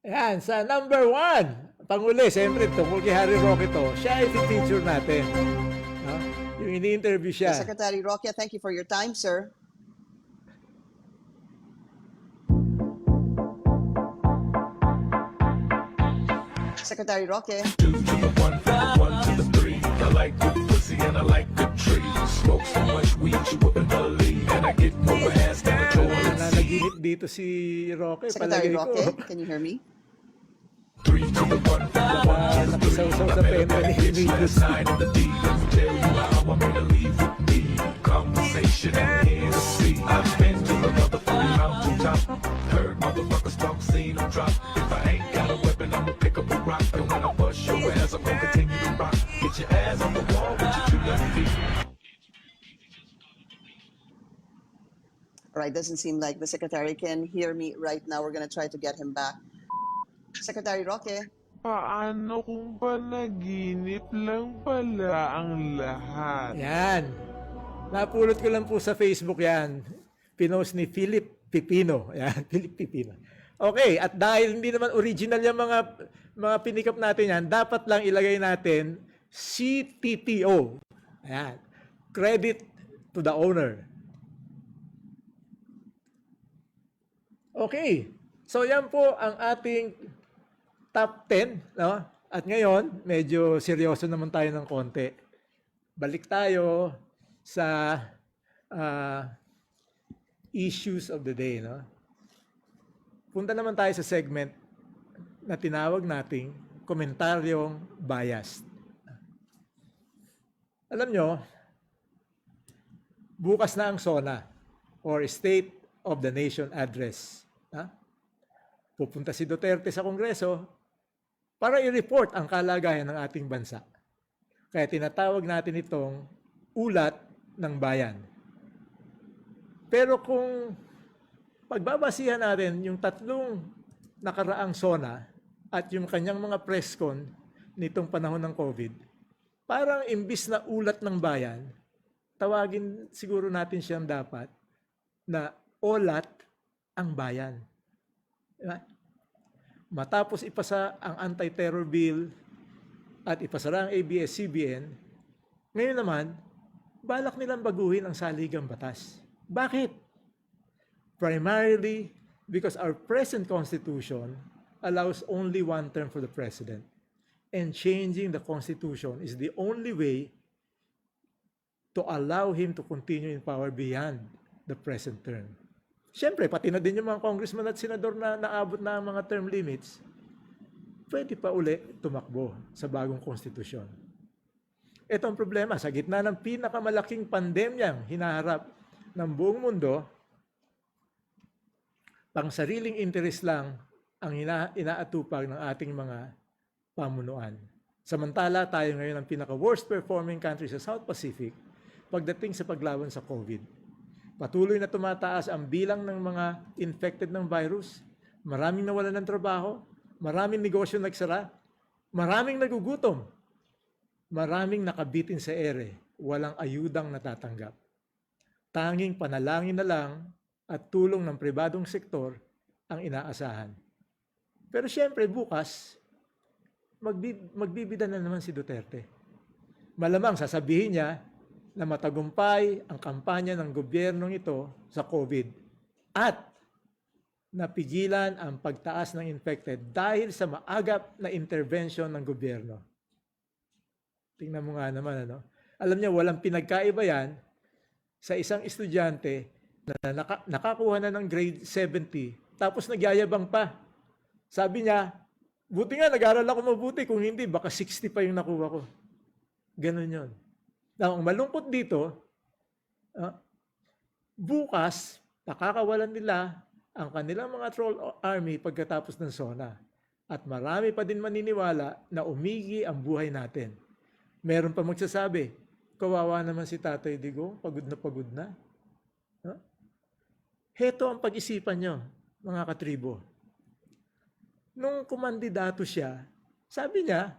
Ayan, sa number 1, panguli, siyempre, tungkol kay Harry Roque to, siya ay feature natin. No? Yung ini-interview siya. Secretary Roque, thank you for your time, sir. Secretary Roque. Nanaginip dito si Roque. Secretary Palagay Roque, ko. can you hear me? Nakisaw-saw sa pena ni Vinicius. Right, doesn't seem like the Secretary can hear me right now. We're going to try to get him back. Secretary Roque. Paano kung panaginip lang pala ang lahat? Yan. Napulot ko lang po sa Facebook yan. Pinost ni Philip Pipino. Yan, Philip Pipino. Okay, at dahil hindi naman original yung mga pinikap natin yan, dapat lang ilagay natin CTTO. Ayan. Credit to the owner. Okay. So yan po ang ating top 10, no? At ngayon, medyo seryoso naman tayo ng konti. Balik tayo sa issues of the day, no? Punta naman tayo sa segment na tinawag nating komentaryong biased. Alam nyo, bukas na ang SONA or State of the Nation Address. Pupunta si Duterte sa Kongreso para i-report ang kalagayan ng ating bansa. Kaya tinatawag natin itong ulat ng bayan. Pero kung pagbabasihan natin yung tatlong nakaraang SONA at yung kanyang mga press con nitong panahon ng COVID, parang imbis na ulat ng bayan, tawagin siguro natin siyang dapat na olat ang bayan. Diba? Matapos ipasa ang anti-terror bill, at ipasara ang ABS-CBN, ngayon naman, balak nilang baguhin ang saligang batas. Bakit? Primarily because our present Constitution allows only one term for the President. And changing the Constitution is the only way to allow him to continue in power beyond the present term. Siyempre, pati na din yung mga congressman at senador na naabot na ang mga term limits, pwede pa uli tumakbo sa bagong konstitusyon. Ito ang problema. Sa gitna ng pinakamalaking pandemyang hinaharap ng buong mundo, pang sariling interes lang ang inaatupag ng ating mga pamunuan. Samantala, tayo ngayon ang pinaka-worst performing country sa South Pacific pagdating sa paglaban sa COVID. Patuloy na tumataas ang bilang ng mga infected ng virus, maraming nawalan ng trabaho, maraming negosyo nagsara, maraming nagugutom, maraming nakabitin sa ere, walang ayudang natatanggap. Tanging panalangin na lang at tulong ng pribadong sektor ang inaasahan. Pero siyempre bukas, magbibida na naman si Duterte. Malamang sasabihin niya na matagumpay ang kampanya ng gobyernong ito sa COVID at napigilan ang pagtaas ng infected dahil sa maagap na intervention ng gobyerno. Tingnan mo nga naman, ano? Alam niya, walang pinagkaiba yan sa isang estudyante na nakakuha na ng grade 70, tapos nagyayabang pa. Sabi niya, buti nga, nag-aral ako mabuti. Kung hindi, baka 60 pa yung nakuha ko. Ganon yun. Now, ang malungkot dito, bukas, pakakawalan nila ang kanilang mga troll army pagkatapos ng SONA. At marami pa din maniniwala na umigi ang buhay natin. Meron pa magsasabi, kawawa naman si Tatay Digong, pagod na. Heto ang pag-isipan nyo, mga katribo. Nung kumandidato siya, sabi niya,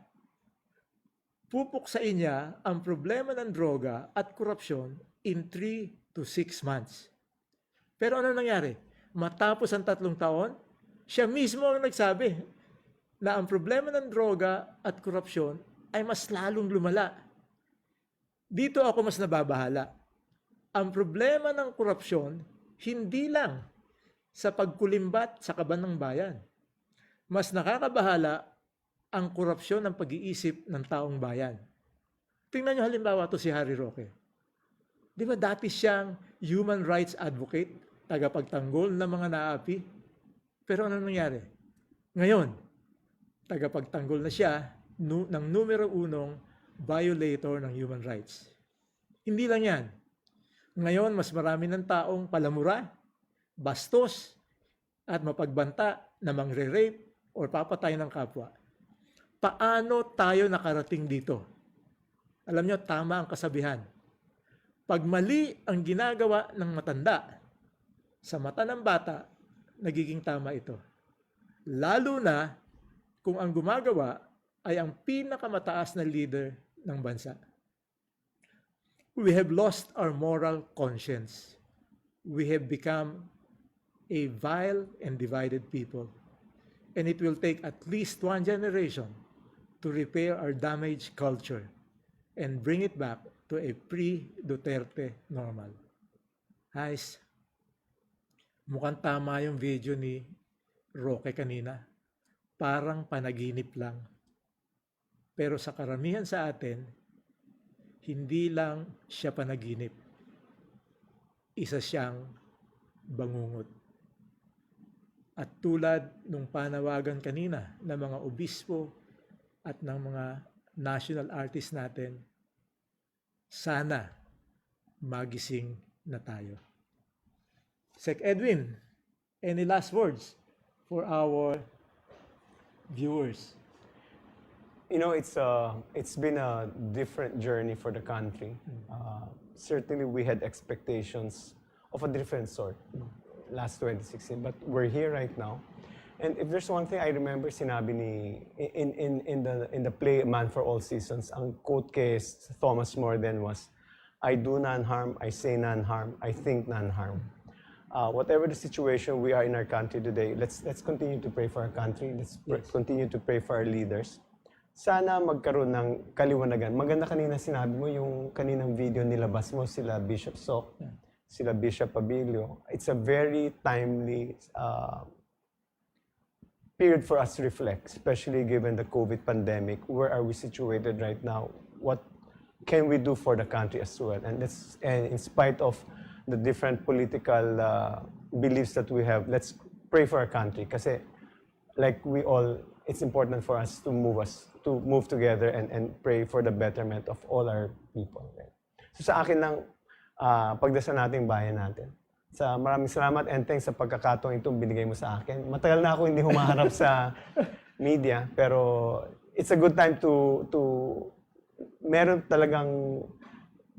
pupuksain niya ang problema ng droga at korupsyon in 3 to 6 months. Pero ano nangyari? Matapos ang 3 taon, siya mismo ang nagsabi na ang problema ng droga at korupsyon ay mas lalong lumala. Dito ako mas nababahala. Ang problema ng korupsyon, hindi lang sa pagkulimbat sa kaban ng bayan. Mas nakakabahala ang korupsyon ng pag-iisip ng taong bayan. Tingnan nyo halimbawa to si Harry Roque. Di ba dati siyang human rights advocate, tagapagtanggol ng mga naapi? Pero ano nangyari? Ngayon, tagapagtanggol na siya ng numero 1 violator ng human rights. Hindi lang yan. Ngayon, mas marami ng taong palamura, bastos, at mapagbanta na mangre-rape o papatay ng kapwa. Paano tayo nakarating dito? Alam nyo, tama ang kasabihan. Pag mali ang ginagawa ng matanda, sa mata ng bata, nagiging tama ito. Lalo na kung ang gumagawa ay ang pinakamataas na leader ng bansa. We have lost our moral conscience. We have become a vile and divided people. And it will take at least 1 generation to repair our damaged culture and bring it back to a pre-Duterte normal. Guys, mukhang tama yung video ni Roque kanina. Parang panaginip lang. Pero sa karamihan sa atin, hindi lang siya panaginip. Isa siyang bangungot. At tulad nung panawagan kanina ng mga obispo at ng mga national artists natin, sana magising na tayo. Sec Edwin, any last words for our viewers? You know, it's been a different journey for the country. Certainly, we had expectations of a different sort last 2016, but we're here right now. And if there's one thing I remember, sinabi ni in the play Man for All Seasons, ang quote kay Thomas Morden was, "I do none harm, I say none harm, I think none harm." Whatever the situation we are in our country today, let's continue to pray for our country. Let's continue to pray for our leaders. sana magkaroon ng kaliwanagan. Maganda kanina sinabi mo, yung kaninang video nilabas mo, sila Bishop Sok, sila Bishop Pabilio. It's a very timely period for us to reflect, especially given the COVID pandemic. Where are we situated right now? What can we do for the country as well? And in spite of the different political beliefs that we have, let's pray for our country. Kasi like we all, it's important for us to move together and pray for the betterment of all our people. So sa akin lang, pagdasal natin bayan natin. Maraming salamat, Enteng, sa pagkakataong itong binigay mo sa akin. Matagal na ako hindi humaharap sa media, pero it's a good time to meron talagang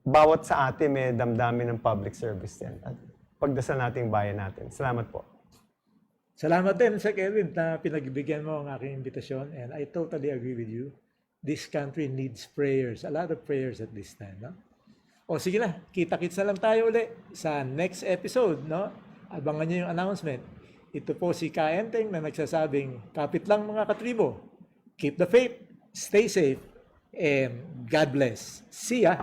bawat sa atin may damdamin ng public service din. At pagdasal natin bayan natin. Salamat po. Salamat din sa Kevin na pinagbigyan mo ang aking imbitasyon, and I totally agree with you. This country needs prayers, a lot of prayers at this time. No? O sige na, kita-kits na lang tayo ulit sa next episode. No? Abangan niyo yung announcement. Ito po si Ka Enteng na nagsasabing, kapit lang mga katribo. Keep the faith, stay safe, and God bless. See ya!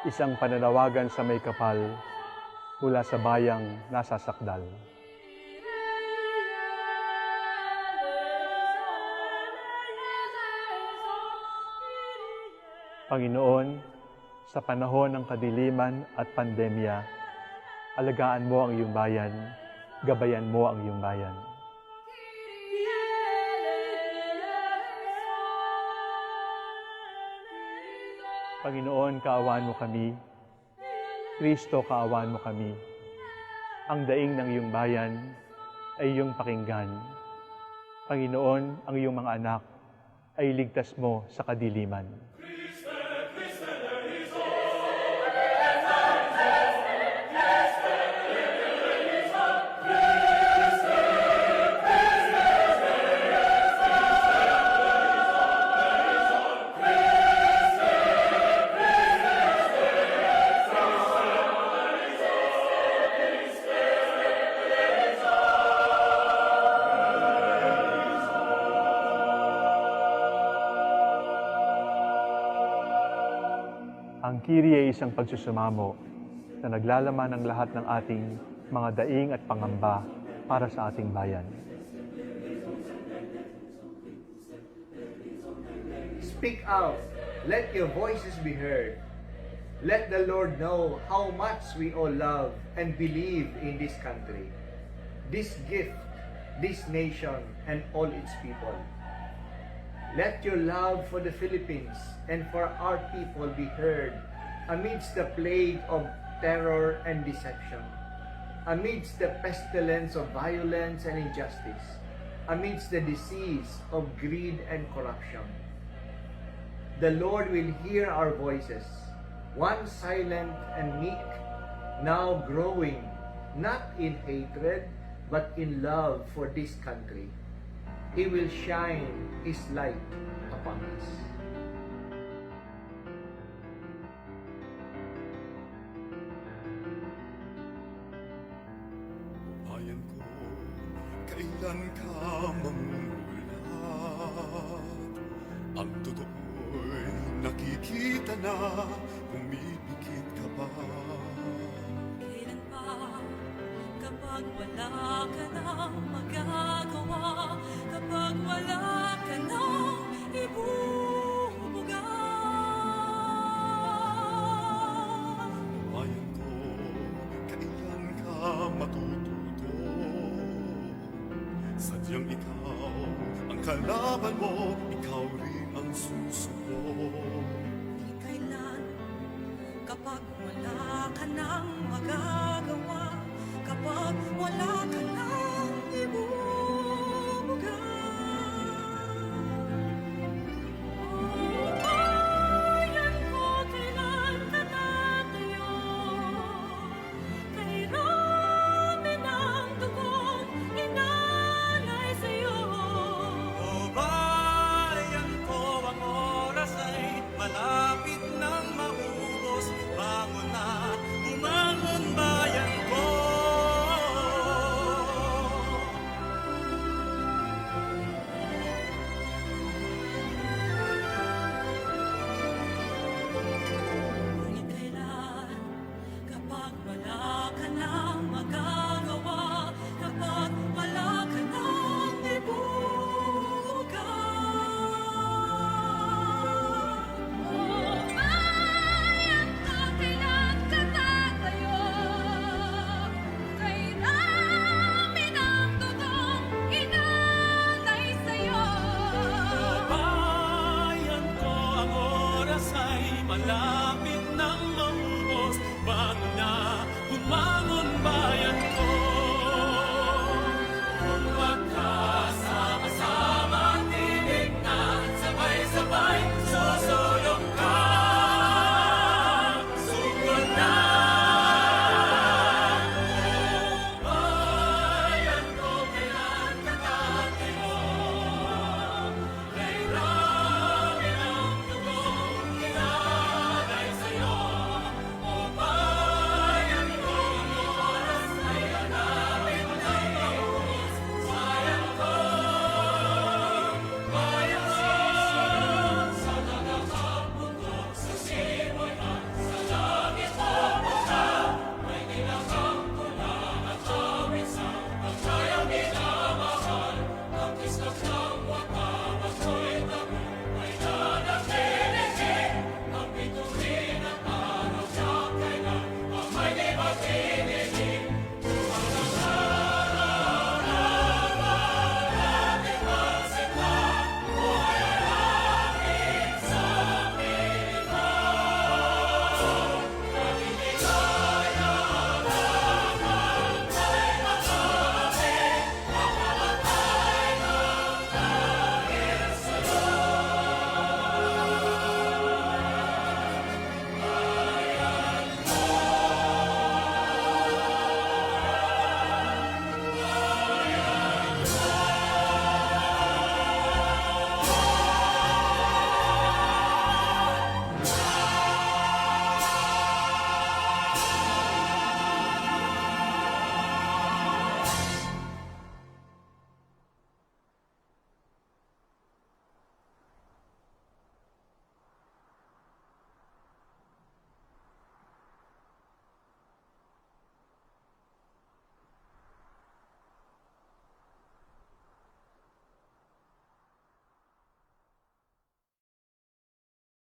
Isang pananawagan sa may kapal mula sa bayang nasasakdal. Panginoon, sa panahon ng kadiliman at pandemya, alagaan mo ang iyong bayan, gabayan mo ang iyong bayan. Panginoon, kaawaan mo kami. Kristo, kaawaan mo kami. Ang daing ng iyong bayan ay iyong pakinggan. Panginoon, ang iyong mga anak ay ligtas mo sa kadiliman. Ang Kyrie ay isang pagsusumamo na naglalaman ng lahat ng ating mga daing at pangamba para sa ating bayan. Speak out. Let your voices be heard. Let the Lord know how much we all love and believe in this country, this gift, this nation, and all its people. Let your love for the Philippines and for our people be heard amidst the plague of terror and deception, amidst the pestilence of violence and injustice, amidst the disease of greed and corruption. The Lord will hear our voices, once silent and meek, now growing, not in hatred, but in love for this country. He will shine His light upon us. Bayan ko, kailan ka mamulat? Ang totoo'y nakikita na, humibigit ka kapag wala ka nang magagawa, kapag wala ka nang ibubuga. Bayan ko, kailan ka matututo? Sadyang ikaw ang kalaban mo, ikaw rin ang susuko. Di kailan, kapag wala ka nang magagawa, kapag wala ka nang ibubuga. Bayan ko, kailan ka tatayo? Kay rami ng dugong inalay sa'yo. O bayan ko, ang oras ay malapit nang maubos. Bangon na, bumangon bayan ko. Ngunit kailan, kapag wala ka nang magagawa, kapag wala ka nang ibubuga. Bayan ko, kailan ka tatayo? Kay rami ng dudong inalay sa'yo. Bayan ko, ang oras ay malapit